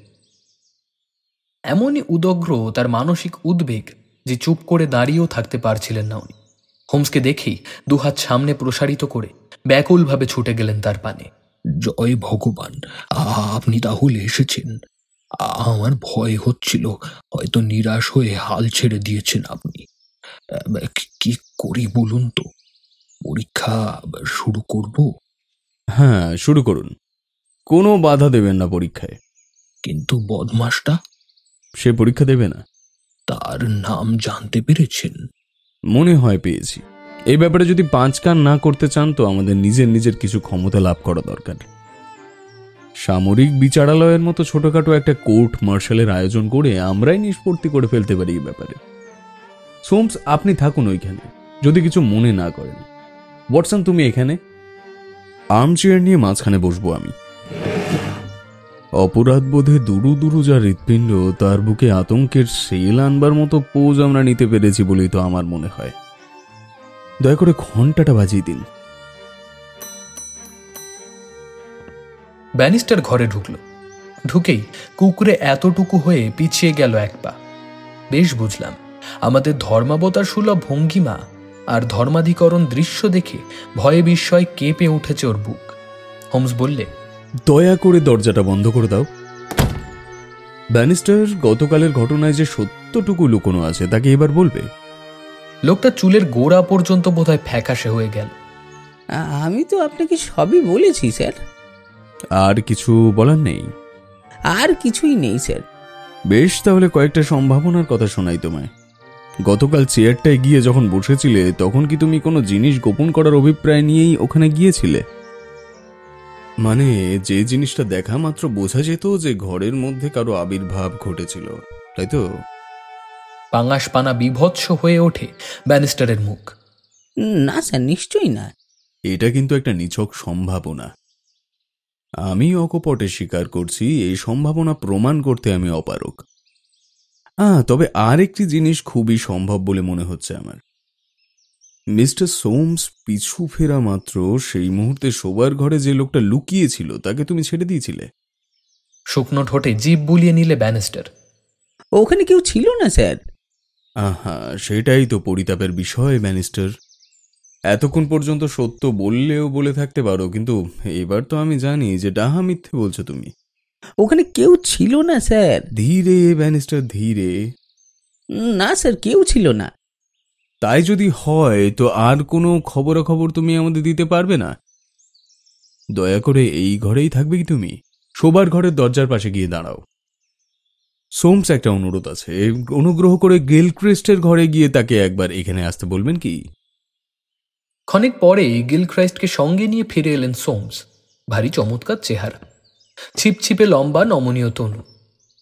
Speaker 1: এমনই উদগ্র তার মানসিক উদ্বেগ যে চুপ করে দাঁড়িয়েও থাকতে পারছিলেন না উনি। হোমসকে দেখেই দুহাত সামনে প্রসারিত করে ব্যাকুলভাবে ছুটে গেলেন তার পানে।
Speaker 2: জয় ভগবান, আপনি তাহলে এসেছেন। আমার ভয় হচ্ছিল হয়তো নিরাশ হয়ে হাল ছেড়ে দিয়েছেন আপনি। কি করি বলুন তো? পরীক্ষা শুরু করব?
Speaker 3: হ্যাঁ, শুরু করুন, কোনো বাধা দেবেন না পরীক্ষায়।
Speaker 2: কিন্তু বদমাসটা?
Speaker 3: সে পরীক্ষা দেবে না।
Speaker 2: তার নাম জানতে পেরেছেন?
Speaker 3: মনে হয় পেয়েছি। এই ব্যাপারে যদি 5 কান না করতে চান তো আমাদের নিজের নিজের কিছু ক্ষমতা লাভ করা দরকার। সামরিক বিচারালয়ের মতো ছোটখাটো একটা কোর্ট মার্শালের আয়োজন করে আমরাই নিষ্পত্তি করে ফেলতে পারি এই ব্যাপারে। সোমস, আপনি থাকুন ওইখানে, যদি কিছু মনে না করেন। ওয়াটসন, তুমি এখানে। আর্মচেয়ার নিয়ে মাঝখানে বসবো আমি। অপরাধ বোধে দুরু দুরু যা হৃৎপিণ্ড, তার বুকে আতঙ্কের সেল আনবার মতো পোজ আমরা নিতে পেরেছি বলেই তো আমার মনে হয়। দয়া করে ঘন্টাটা বাজিয়ে দিন।
Speaker 1: ব্যানিস্টার ঘরে ঢুকল। ঢুকেই কুকুরে এতটুকু হয়ে পিছিয়ে গেল 1 পা। বেশ বুঝলাম আমাদের ধর্মাবতার সুলভ ভঙ্গিমা আর ধর্মাধিকরণ দৃশ্য দেখে ভয়ে বিস্ময় কেঁপে উঠেছে ওর বুক। হোমস বললে,
Speaker 3: দয়া করে দরজাটা বন্ধ করে দাও। ব্যানিস্টার, গতকালের ঘটনায় যে সত্যটুকু লুকোনো আছে তাকে এবার বলবে।
Speaker 1: লোকটা চুলের গোড়া পর্যন্ত বোধহয় ফ্যাকাশে হয়ে গেল।
Speaker 4: আমি তো আপনাকে সবই বলেছি স্যার।
Speaker 3: আর কিছু বলার নেই?
Speaker 4: আর কিছুই নেই স্যার।
Speaker 3: বেশ, তাহলে কয়েকটা সম্ভাবনার কথা শোনাই তোমায়। গতকাল চেয়ারটায় গিয়ে যখন বসেছিলে তখন কি তুমি কোনো জিনিস গোপন করার অভিপ্রায় নিয়েই ওখানে গিয়েছিলে? মানে, যে জিনিসটা দেখা মাত্র বোঝা যেত যে ঘরের মধ্যে কারো আবির্ভাব ঘটেছিল, তাই তো?
Speaker 1: পাঙাশ পানা বিভৎস হয়ে ওঠে ব্যানিস্টারের মুখ।
Speaker 4: না স্যার, নিশ্চয়ই না।
Speaker 3: এটা কিন্তু একটা নিছক সম্ভাবনা। আমি অকপটে স্বীকার করছি, এই সম্ভাবনা প্রমাণ করতে আমি অপারগ। তবে আর একটি জিনিস খুবই সম্ভব বলে মনে হচ্ছে আমার। মিস্টার সোমস পিছু ফেরা মাত্র সেই মুহূর্তে শোবার ঘরে যে লোকটা লুকিয়েছিল তাকে তুমি ছেড়ে দিয়েছিলে।
Speaker 1: শুকনো ঠোঁটে জিভ বুলিয়ে নিলে ব্যানিস্টার।
Speaker 4: ওখানে কেউ ছিল না স্যার।
Speaker 3: সেটাই তো পরিতাপের বিষয় ব্যানিস্টার। এতক্ষণ পর্যন্ত সত্য বললেও বলে থাকতে পারো, কিন্তু এবার তো আমি জানি যে ডাহা মিথ্যে বলছো তুমি।
Speaker 4: ওখানে কেউ ছিল না স্যার।
Speaker 3: ধীরে ব্যানিস্টার, ধীরে।
Speaker 4: না স্যার, কেউ ছিল না।
Speaker 3: তাই যদি হয় তো আর কোনো খবরাখবর তুমি আমাদের দিতে পারবে না? দয়া করে এই ঘরেই থাকবে কি তুমি? শোবার ঘরের দরজার পাশে গিয়ে দাঁড়াও। সোমস, একটা অনুরোধ আছে, অনুগ্রহ করে গিলক্রিস্টের ঘরে গিয়ে তাকে একবার এখানে আসতে বলবেন কি?
Speaker 1: ক্ষণিক পরেই গিলক্রাইস্টকে সঙ্গে নিয়ে ফিরে এলেন সোমস। ভারী চমৎকার চেহারা, ছিপছিপে লম্বা নমনীয় তনু।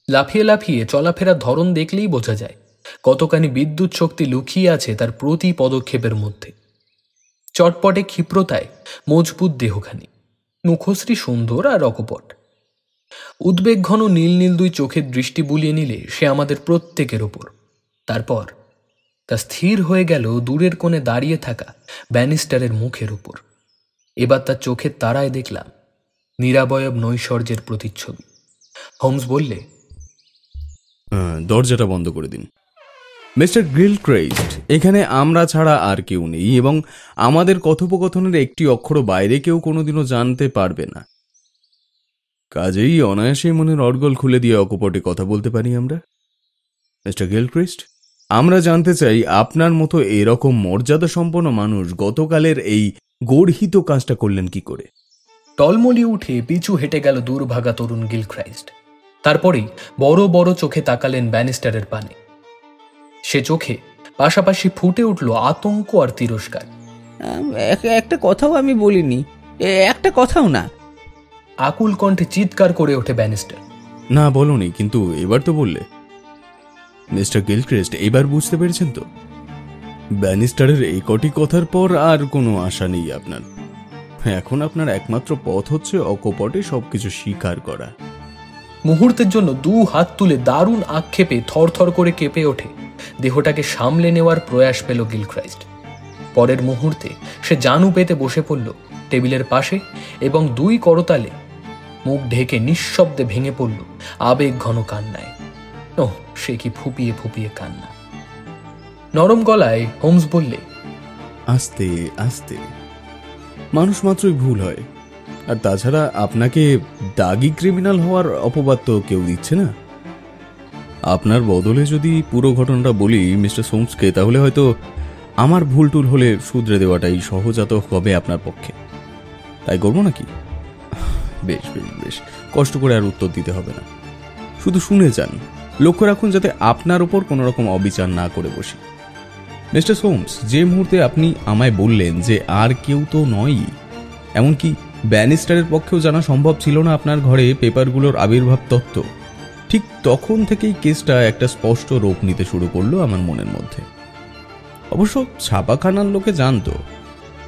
Speaker 1: লাফিয়ে লাফিয়ে চলাফেরার ধরন দেখলেই বোঝা যায় কতখানি বিদ্যুৎ শক্তি লুকিয়ে আছে তার প্রতি পদক্ষেপের মধ্যে। চটপটে ক্ষিপ্রতায় মজবুত দেহখানি, মুখশ্রী সুন্দর আর অকপট। উদ্বেগ ঘন নীল নীল দুই চোখের দৃষ্টি বুলিয়ে নিলে সে আমাদের প্রত্যেকের ওপর। তারপর তা স্থির হয়ে গেল দূরের কোণে দাঁড়িয়ে থাকা ব্যানিস্টারের মুখের উপর। এবার তার চোখের তারায় দেখলাম নিরাবয়ব নৈশ্বর্যের প্রতিচ্ছবি। হোমস বললে,
Speaker 3: দরজাটা বন্ধ করে দিন। মিস্টার গিলক্রাইস্ট, এখানে আমরা ছাড়া আর কেউ নেই এবং আমাদের কথোপকথনের একটি অক্ষরও বাইরে কেউ কোনোদিনও জানতে পারবে না। কাজেই অনায়াসে মনের অর্গল খুলে দিয়ে অকপটে কথা বলতে পারি আমরা। মিস্টার গিলক্রাইস্ট, আমরা জানতে চাই আপনার মতো এরকম মর্যাদা সম্পন্ন মানুষ গতকালের এই গর্হিত কাজটা করলেন কি করে?
Speaker 1: টলমলি উঠে পিছু হেঁটে গেল দুর্ভাগা তরুণ গিলক্রাইস্ট। তারপরেই বড় বড় চোখে তাকালেন ব্যানিস্টারের পানে। সে চোখে পাশাপাশি ফুটে উঠল আতঙ্ক আর তিরস্কার।
Speaker 4: একটা কথাও আমি বলিনি, একটা কথাও না।
Speaker 1: আকুল কণ্ঠে চিৎকার করে ওঠে ব্যানিস্টার।
Speaker 3: না বলনি, কিন্তু এবার তো বললে। মিস্টার গিলক্রাইস্ট, এবার বুঝতে পেরেছেন তো? ব্যানিস্টারের এই কটি কথার পর আর কোনো আশা নেই আপনার। এখন আপনার একমাত্র পথ হচ্ছে অকপটে সবকিছু স্বীকার করা।
Speaker 1: মুহূর্তের জন্য দু হাত তুলে দারুণ আক্ষেপে থরথর করে কেঁপে ওঠে দেহটাকে সামলে নেওয়ার প্রয়াস পেল গিলক্রাইস্ট। পরের মুহূর্তে সে জানু পেতে বসে পড়ল টেবিলের পাশে এবং দুই করতালে মুখ ঢেকে নিঃশব্দে ভেঙে পড়ল আবেগ ঘন কান্নায়। ওহ, সে কি ফুপিয়ে ফুপিয়ে কান্না! নরম গলায় হোমস বললে,
Speaker 3: আস্তে আস্তে, মানুষ মাত্রই ভুল হয়। আর তাছাড়া আপনাকে দাগি ক্রিমিনাল হওয়ার অপবাদ তো কেউ দিচ্ছে না। আপনার বদলে যদি পুরো ঘটনাটা বলি মিস্টার সোমসকে, তাহলে হয়তো আমার ভুল টুল হলে শুধরে দেওয়াটাই সহজাত হবে আপনার পক্ষে। তাই করবো নাকি? বেশ বেশ বেশ, কষ্ট করে আর উত্তর দিতে হবে না, শুধু শুনে যান। লক্ষ্য রাখুন যাতে আপনার উপর কোনো রকম অবিচার না করে বসি। মিস্টার সোমস, যে মুহূর্তে আপনি আমায় বললেন যে আর কেউ তো নয়ই, এমনকি ব্যানিস্টারের পক্ষেও জানা সম্ভব ছিল না আপনার ঘরে পেপারগুলোর আবির্ভাব তত্ত্ব, ঠিক তখন থেকেই কেসটা একটা স্পষ্ট রূপ নিতে শুরু করলো আমার মনের মধ্যে। অবশ্য ছাপাখানার লোকে জানতো,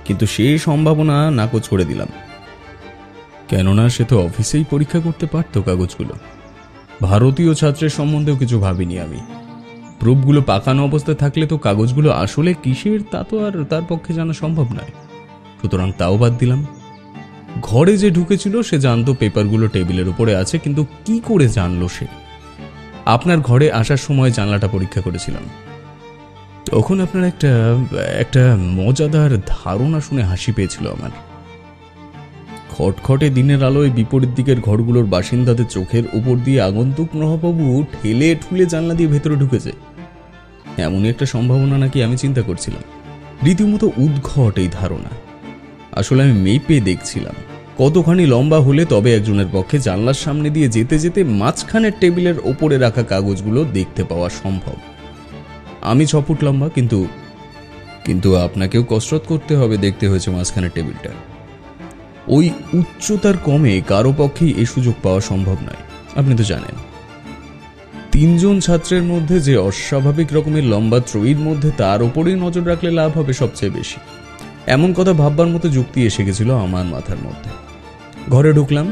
Speaker 3: কিন্তু সেই সম্ভাবনা নাকচ করে দিলাম। কেননা সে তো অফিসেই পরীক্ষা করতে পারতো কাগজগুলো। ভারতীয় ছাত্রের সম্বন্ধেও কিছু ভাবিনি আমি। প্রুফগুলো পাকানো অবস্থায় থাকলে তো কাগজগুলো আসলে কিসের তা তো আর তার পক্ষে জানা সম্ভব নয়। সুতরাং তাও বাদ দিলাম। ঘরে যে ঢুকেছিল সে জানতো পেপারগুলো টেবিলের উপরে আছে, কিন্তু কি করে জানলো সে? আপনার ঘরে আসার সময় জানলাটা পরীক্ষা করেছিলাম। তখন আপনার একটা মজাদার ধারণা শুনে হাসি পেয়েছিল আমার। খটখটে দিনের আলোয় বিপরীত দিকের ঘরগুলোর বাসিন্দাদের চোখের উপর দিয়ে আগন্তুক মহাবাবু ঠেলে ঠুলে জানলা দিয়ে ভেতরে ঢুকেছে, এমনই একটা সম্ভাবনা নাকি আমি চিন্তা করছিলাম। রীতিমতো উদ্ঘট এই ধারণা। আসলে আমি মেপে দেখছিলাম কতখানি লম্বা হলে তবে একজনের পক্ষে জানলার সামনে দিয়ে যেতে যেতে মাঝখানের টেবিলের ওপরে রাখা কাগজগুলো দেখতে পাওয়া সম্ভব। আমি 6 ফুট লম্বা, কিন্তু আপনাকেও কসরত করতে হবে দেখতে হয়েছে মাঝখানের টেবিলটা। ওই উচ্চতার কমে কারো পক্ষেই এই সুযোগ পাওয়া সম্ভব নয়। আপনি তো জানেন 3 জন ছাত্রের মধ্যে যে অস্বাভাবিক রকমের লম্বা ত্রয়ীর মধ্যে তার ওপরেই নজর রাখলে লাভ হবে সবচেয়ে বেশি, এমন কথা ভাববার মতো যুক্তি এসে গেছিল আমার মাথার মধ্যে। ঘরে ঢুকলাম,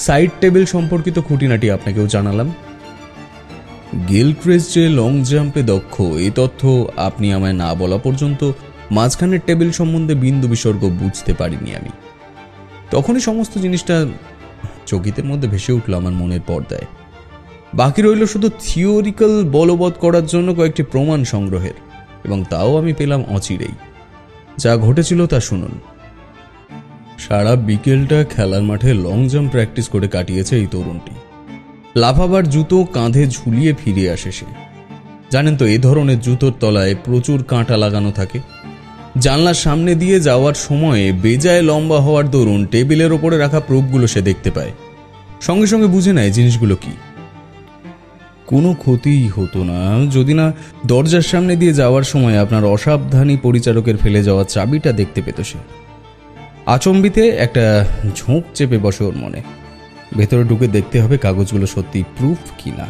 Speaker 3: সাইড টেবিল সম্পর্কিত খুঁটিনাটি আপনাকেও জানালাম। গিলক্রাইস্ট যে লং জাম্পে দক্ষ এই তথ্য আপনি আমায় না বলা পর্যন্ত মাঝখানের টেবিল সম্বন্ধে বিন্দু বিসর্গ বুঝতে পারিনি আমি। তখনই সমস্ত জিনিসটা চকিতের মধ্যে ভেসে উঠল আমার মনের পর্দায়। বাকি রইল শুধু থিওরিক্যাল বলবৎ করার জন্য কয়েকটি প্রমাণ সংগ্রহের, এবং তাও আমি পেলাম অচিরেই। যা ঘটেছিল তা শুনুন। সারা বিকেলটা খেলার মাঠে লং জাম্প প্র্যাকটিস করে কাটিয়েছে এই তরুণটি। লাফাবার জুতো কাঁধে ঝুলিয়ে ফিরে আসে সে। জানেন তো, এ ধরনের জুতোর তলায় প্রচুর কাঁটা লাগানো থাকে। জানলার সামনে দিয়ে যাওয়ার সময়ে বেজায় লম্বা হওয়ার দরুন টেবিলের ওপরে রাখা প্রুফগুলো সে দেখতে পায়। সঙ্গে সঙ্গে বুঝে নেয় জিনিসগুলো কি। কোনো ক্ষতিই হতো না যদি না দরজার সামনে দিয়ে যাওয়ার সময় আপনার অসাবধানী পরিচারকের ফেলে যাওয়া চাবিটা দেখতে পেত সে। আচম্বিতে একটা ঝোঁক চেপে বসে ওর মনে। ভেতরে ঢুকে দেখতে হবে কাগজগুলো সত্যি প্রুফ কিনা।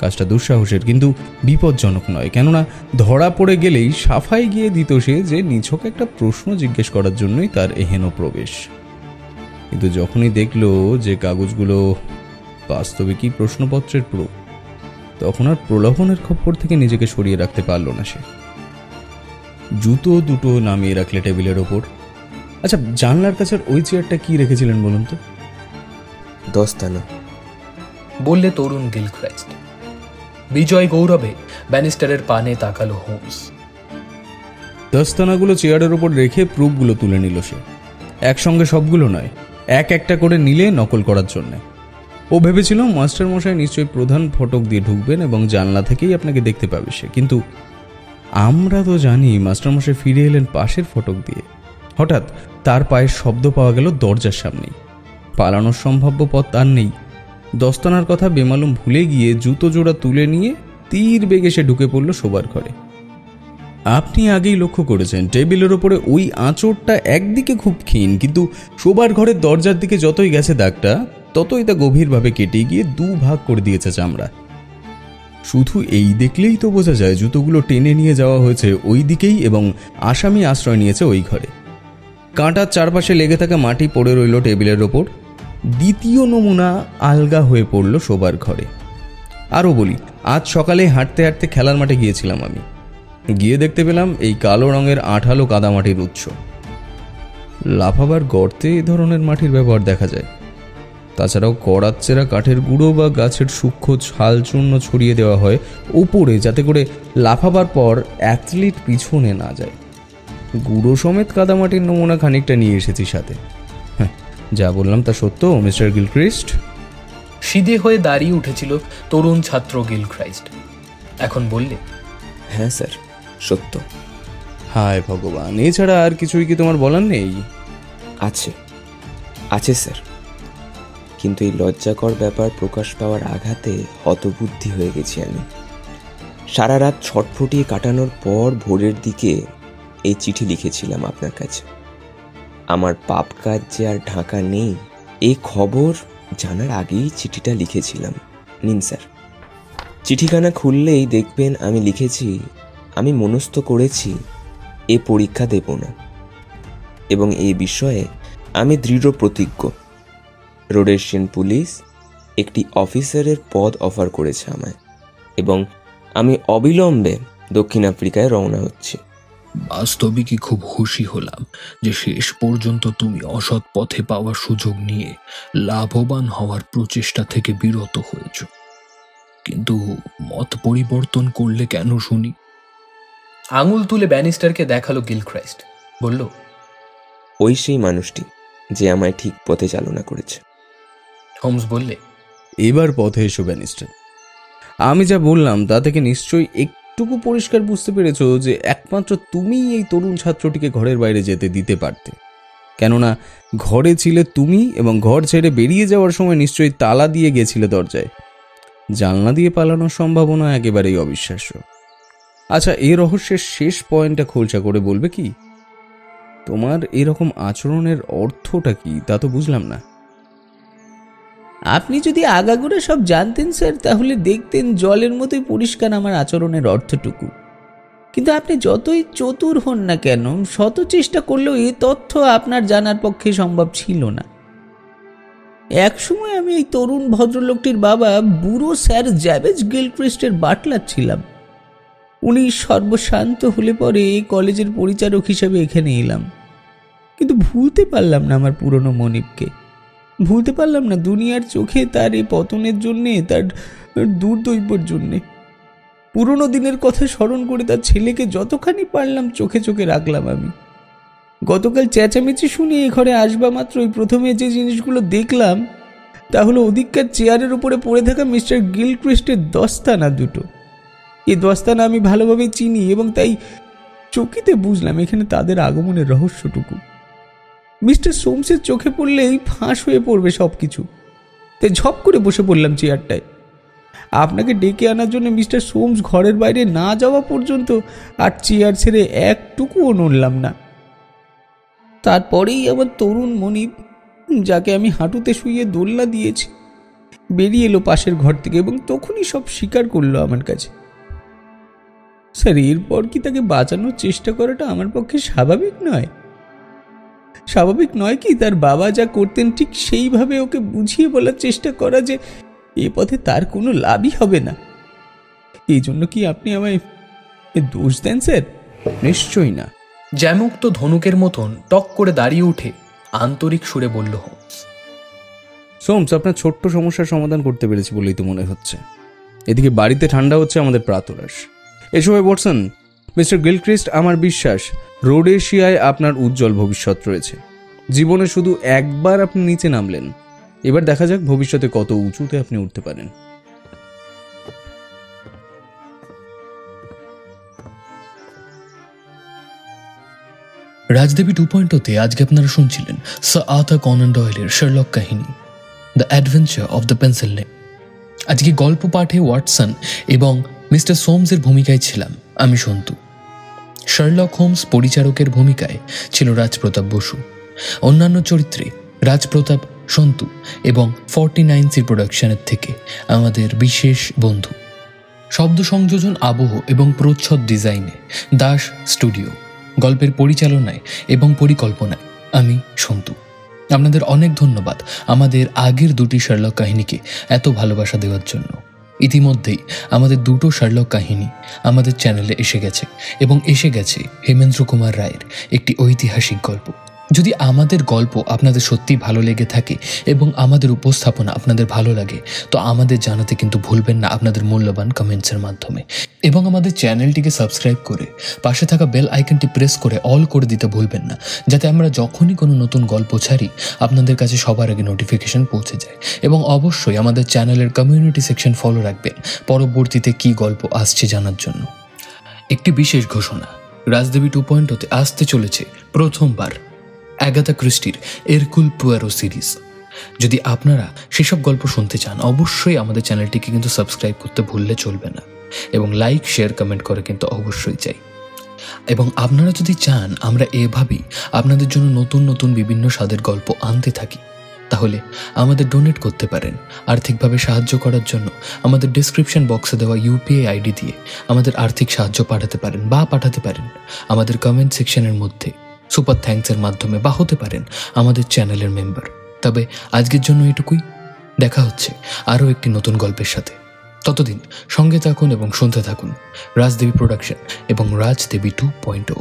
Speaker 3: কাজটা দুঃসাহসের কিন্তু বিপজ্জনক নয়, কেননা ধরা পড়ে গেলেই সাফাই গিয়ে দিত সে যে নিছক একটা প্রশ্ন জিজ্ঞেস করার জন্যই তার এহেন প্রবেশ। কিন্তু যখনই দেখল যে কাগজগুলো বাস্তবিকই প্রশ্নপত্রের প্রুফ, তখন আর প্রলোভনের খপ্পর থেকে নিজেকে সরিয়ে রাখতে পারল না সে। জুতো দুটো নামিয়ে রাখলে টেবিলের ওপর। আচ্ছা, জানলার কাছের ওই চেয়ারটা কি রেখেছিলেন বলুন তো?
Speaker 6: দস্তানা,
Speaker 1: বললে তরুণ গিলক্রাইস্ট। বিজয় গৌরবে ব্যানিস্টারের পানে তাকালো হোমস।
Speaker 3: দস্তানাগুলো চেয়ারের ওপর রেখে প্রুফগুলো তুলে নিল সে। একসঙ্গে সবগুলো নয়, এক একটা করে নিলে নকল করার জন্যে। ও ভেবেছিল মাস্টারমশাই নিশ্চয়ই প্রধান ফটক দিয়ে ঢুকবেন এবং জানলা থেকেই আপনাকে দেখতে পাবে সে, কিন্তু আমরা তো জানি মাস্টারমশাই ফিরে এলেন পাশের ফটক দিয়ে। হঠাৎ তার পায়ের শব্দ পাওয়া গেল দরজার সামনেই। পালানোর সম্ভাব্য পথ আর নেই। দস্তানার কথা বেমালুম ভুলে গিয়ে জুতো জোড়া তুলে নিয়ে তীর বেগে সে ঢুকে পড়ল শোবার ঘরে। আপনি আগেই লক্ষ্য করেছেন টেবিলের ওপরে ওই আঁচড়টা একদিকে খুব ক্ষীণ, কিন্তু শোবার ঘরের দরজার দিকে যতই গেছে দাগটা, ততই তা গভীরভাবে কেটে গিয়ে দুভাগ করে দিয়েছে চামড়া। শুধু এই দেখলেই তো বোঝা যায় জুতোগুলো টেনে নিয়ে যাওয়া হয়েছে ওই দিকেই এবং আসামি আশ্রয় নিয়েছে ওই ঘরে। কাঁটার চারপাশে লেগে থাকা মাটি পড়ে রইল টেবিলের ওপর। দ্বিতীয় নমুনা আলগা হয়ে পড়ল শোবার ঘরে। আরও বলি, আজ সকালে হাঁটতে হাঁটতে খেলার মাঠে গিয়েছিলাম আমি। গিয়ে দেখতে পেলাম এই কালো রঙের আঠালো কাদামাটির উৎস। লাফাবার গর্তে এ ধরনের মাটির ব্যবহার দেখা যায়। তাছাড়াও কড়াচ্চেরা কাঠের গুঁড়ো বা গাছের সূক্ষ্ম ছাল চূর্ণ ছড়িয়ে দেওয়া হয় ওপরে, যাতে করে লাফাবার পর অ্যাথলিট পিছনে না যায়। গুঁড়ো সমেত কাদামাটির নমুনা খানিকটা নিয়ে এসেছি সাথে। হ্যাঁ, যা বললাম তা সত্য মিস্টার গিলক্রিস্ট?
Speaker 1: সিধে হয়ে দাঁড়িয়ে উঠেছিল তরুণ ছাত্র গিলক্রাইস্ট। এখন বললে,
Speaker 6: হ্যাঁ স্যার, সত্য।
Speaker 3: হায় ভগবান, এছাড়া আর কিছুই কি তোমার বলার নেই?
Speaker 6: আছে আছে স্যার, কিন্তু এই লজ্জাকর ব্যাপার প্রকাশ পাওয়ার আঘাতে হতবুদ্ধি হয়ে গেছি আমি। সারা রাত ছটফটিয়ে কাটানোর পর ভোরের দিকে এই চিঠি লিখেছিলাম আপনার কাছে। আমার পাপ কাজ যে আর ঢাকা নেই এই খবর জানার আগেই চিঠিটা লিখেছিলাম। নিন স্যার, চিঠিখানা খুললেই দেখবেন আমি লিখেছি, আমি মনস্থ করেছি এ পরীক্ষা দেব না, এবং এই বিষয়ে আমি দৃঢ় প্রতিজ্ঞ। রোডেশিয়ান পুলিশ একটি অফিসারের পদ অফার করেছে আমায়, এবং আমি অবিলম্বে দক্ষিণ আফ্রিকায় রওনা হচ্ছি।
Speaker 2: বাস্তবিকই খুব খুশি হলাম যে শেষ পর্যন্ত তুমি অসৎ পথে পাওয়ার সুযোগ নিয়ে লাভবান হওয়ার প্রচেষ্টা থেকে বিরত হয়েছ। কিন্তু মত পরিবর্তন করলে কেন শুনি?
Speaker 1: আঙুল তুলে ব্যানিস্টারকে দেখালো গিলক্রাইস্ট। বলল,
Speaker 6: ওই সেই মানুষটি যে আমায় ঠিক পথে চালনা করেছে।
Speaker 1: হোমস বললে,
Speaker 3: এবার পথে এসো ব্যানিস্টার। আমি যা বললাম তা থেকে নিশ্চয়ই একটুকু পরিষ্কার বুঝতে পেরেছো যে একমাত্র তুমিই এই তরুণ ছাত্রটিকে ঘরের বাইরে যেতে দিতে পারতে। কেননা ঘরে ছিলে তুমি, এবং ঘর ছেড়ে বেরিয়ে যাওয়ার সময় নিশ্চয়ই তালা দিয়ে গেছিলে দরজায়। জানলা দিয়ে পালানোর সম্ভাবনা একেবারেই অবিশ্বাস্য। আচ্ছা, এই রহস্যের শেষ পয়েন্টটা খোলসা করে বলবে কি? তোমার এরকম আচরণের অর্থটা কি তা তো বুঝলাম না।
Speaker 4: আপনি যদি আগাগোড়া সব জানতেন স্যার, তাহলে দেখতেন জলের মতোই পরিষ্কার আমার আচরণের অর্থটুকু। কিন্তু আপনি যতই চতুর হন না কেন, শত চেষ্টা করলেও এই তথ্য আপনার জানার পক্ষে সম্ভব ছিল না। একসময় আমি এই তরুণ ভদ্রলোকটির বাবা বুড়ো স্যার জ্যাবেজ গিলক্রিস্টের বাটলার ছিলাম। উনি সর্বশান্ত হলে পরে এই কলেজের পরিচারক হিসেবে এখানে এলাম। কিন্তু ভুলতে পারলাম না আমার পুরনো মনিবকে। ভুলতে পারলাম না দুনিয়ার চোখে তার এই পতনের জন্যে, তার দুর্দৈবর জন্যে। পুরনো দিনের কথা স্মরণ করে তার ছেলেকে যতখানি পারলাম চোখে চোখে রাখলাম আমি। গতকাল চেঁচামেচি শুনে এ ঘরে আসবা মাত্রই প্রথমে যে জিনিসগুলো দেখলাম তা হলো ওদিককার চেয়ারের উপরে পড়ে থাকা মিস্টার গিলক্রিস্টের দস্তানা দুটো। এই দস্তানা আমি ভালোভাবে চিনি, এবং তাই চকিতে বুঝলাম এখানে তাদের আগমনের রহস্যটুকু। মিস্টার সোমসের চোখে পড়লেই ফাঁস হয়ে পড়বে সব কিছু, তাই ঝপ করে বসে পড়লাম চেয়ারটায়। আপনাকে ডেকে আনার জন্য মিস্টার সোমস ঘরের বাইরে না যাওয়া পর্যন্ত আর চেয়ার ছেড়ে একটুকুও নড়লাম না। তারপরেই আমার তরুণ মনিব, যাকে আমি হাঁটুতে শুইয়ে দোলনা দিয়েছি, বেরিয়ে এলো পাশের ঘর থেকে এবং তখনই সব স্বীকার করলো আমার কাছে। স্যার, এরপর কি তাকে বাঁচানোর চেষ্টা করাটা আমার পক্ষে স্বাভাবিক নয়? স্বাভাবিক নয় কি তার বাবা যা করতেন ঠিক সেইভাবে ওকে বুঝিয়ে বলার চেষ্টা করা যে এ পথে তার কোনো লাভই হবে না? এই জন্য কি আপনি আমায় দোষ দেন স্যার?
Speaker 3: নিশ্চয়ই না।
Speaker 1: জ্যামুক্ত ধনুকের মতন টক করে দাঁড়িয়ে উঠে আন্তরিক সুরে বলল হোমস।
Speaker 3: সোমস, আপনার ছোট্ট সমস্যার সমাধান করতে পেরেছি বলেই তো মনে হচ্ছে। এদিকে বাড়িতে ঠান্ডা হচ্ছে আমাদের প্রাতরাশ। এসবে ওয়াটসন, মিস্টার গিলক্রিস্ট, আমার বিশ্বাস রোডেশিয়ায় আপনার উজ্জ্বল ভবিষ্যৎ রয়েছে। জীবনে শুধু একবার আপনি নিচে নামলেন, এবার দেখা যাক ভবিষ্যতে কত উঁচুতে আপনি উঠতে পারেন।
Speaker 1: রাজদেবী 2.0-তে আজকে আপনারা শুনছিলেন স্যার আর্থার কনান ডয়েলের শার্লক কাহিনী, the adventure of the pencil name. আজকে গল্প পাঠে ওয়াটসন এবং মিস্টার সোমসের ভূমিকায় ছিলাম আমি সন্তু। শার্লক হোমস পরিচারকের ভূমিকায় ছিল রাজপ্রতাপ বসু। অন্যান্য চরিত্রে রাজপ্রতাপ, সন্তু এবং 49C প্রোডাকশনের থেকে আমাদের বিশেষ বন্ধু। শব্দ সংযোজন, আবহ এবং প্রচ্ছদ ডিজাইনে দাস স্টুডিও। গল্পের পরিচালনায় এবং পরিকল্পনায় আমি সন্তু। আপনাদের অনেক ধন্যবাদ আমাদের আগের দুটি শার্লক কাহিনীকে এত ভালোবাসা দেওয়ার জন্য। ইতিমধ্যেই আমাদের দুটো শার্লক কাহিনী আমাদের চ্যানেলে এসে গেছে এবং এসে গেছে হেমেন্দ্র কুমার রায়ের একটি ঐতিহাসিক গল্প। যদি আমাদের গল্প আপনাদের সত্যি ভালো লেগে থাকে এবং আমাদের উপস্থাপনা আপনাদের ভালো লাগে, তো আমাদের জানাতে কিন্তু ভুলবেন না আপনাদের মূল্যবান কমেন্টসের মাধ্যমে। এবং আমাদের চ্যানেলটিকে সাবস্ক্রাইব করে পাশে থাকা বেল আইকনটি প্রেস করে অল করে দিতে ভুলবেন না, যাতে আমরা যখনই কোনো নতুন গল্প ছাড়ি আপনাদের কাছে সবার আগে নোটিফিকেশন পৌঁছে যায়। এবং অবশ্যই আমাদের চ্যানেলের কমিউনিটি সেকশন ফলো রাখবেন পরবর্তীতে কী গল্প আসছে জানার জন্য। একটি বিশেষ ঘোষণা, রাজদেবী 2.0-তে আসতে চলেছে প্রথমবার অ্যাগাথা ক্রিস্টির এরকুল পুয়ারো সিরিজ। যদি আপনারা সেসব গল্প শুনতে চান, অবশ্যই আমাদের চ্যানেলটিকে কিন্তু সাবস্ক্রাইব করতে ভুললে চলবে না, এবং লাইক, শেয়ার, কমেন্ট করে কিন্তু অবশ্যই চাই। এবং আপনারা যদি চান আমরা এভাবেই আপনাদের জন্য নতুন নতুন বিভিন্ন স্বাদের গল্প আনতে থাকি, তাহলে আমাদের ডোনেট করতে পারেন। আর্থিকভাবে সাহায্য করার জন্য আমাদের ডেসক্রিপশন বক্সে দেওয়া ইউপিআই আইডি দিয়ে আমাদের আর্থিক সাহায্য পাঠাতে পারেন, বা পাঠাতে পারেন আমাদের কমেন্ট সেকশনের মধ্যে সুপার থ্যাঙ্কসের মাধ্যমে, বা হতে পারেন আমাদের চ্যানেলের মেম্বার। তবে আজকের জন্য এটুকুই। দেখা হচ্ছে আরও একটি নতুন গল্পের সাথে। ততদিন সঙ্গে থাকুন এবং শুনতে থাকুন রাজদেবী প্রোডাকশন এবং রাজদেবী 2.0।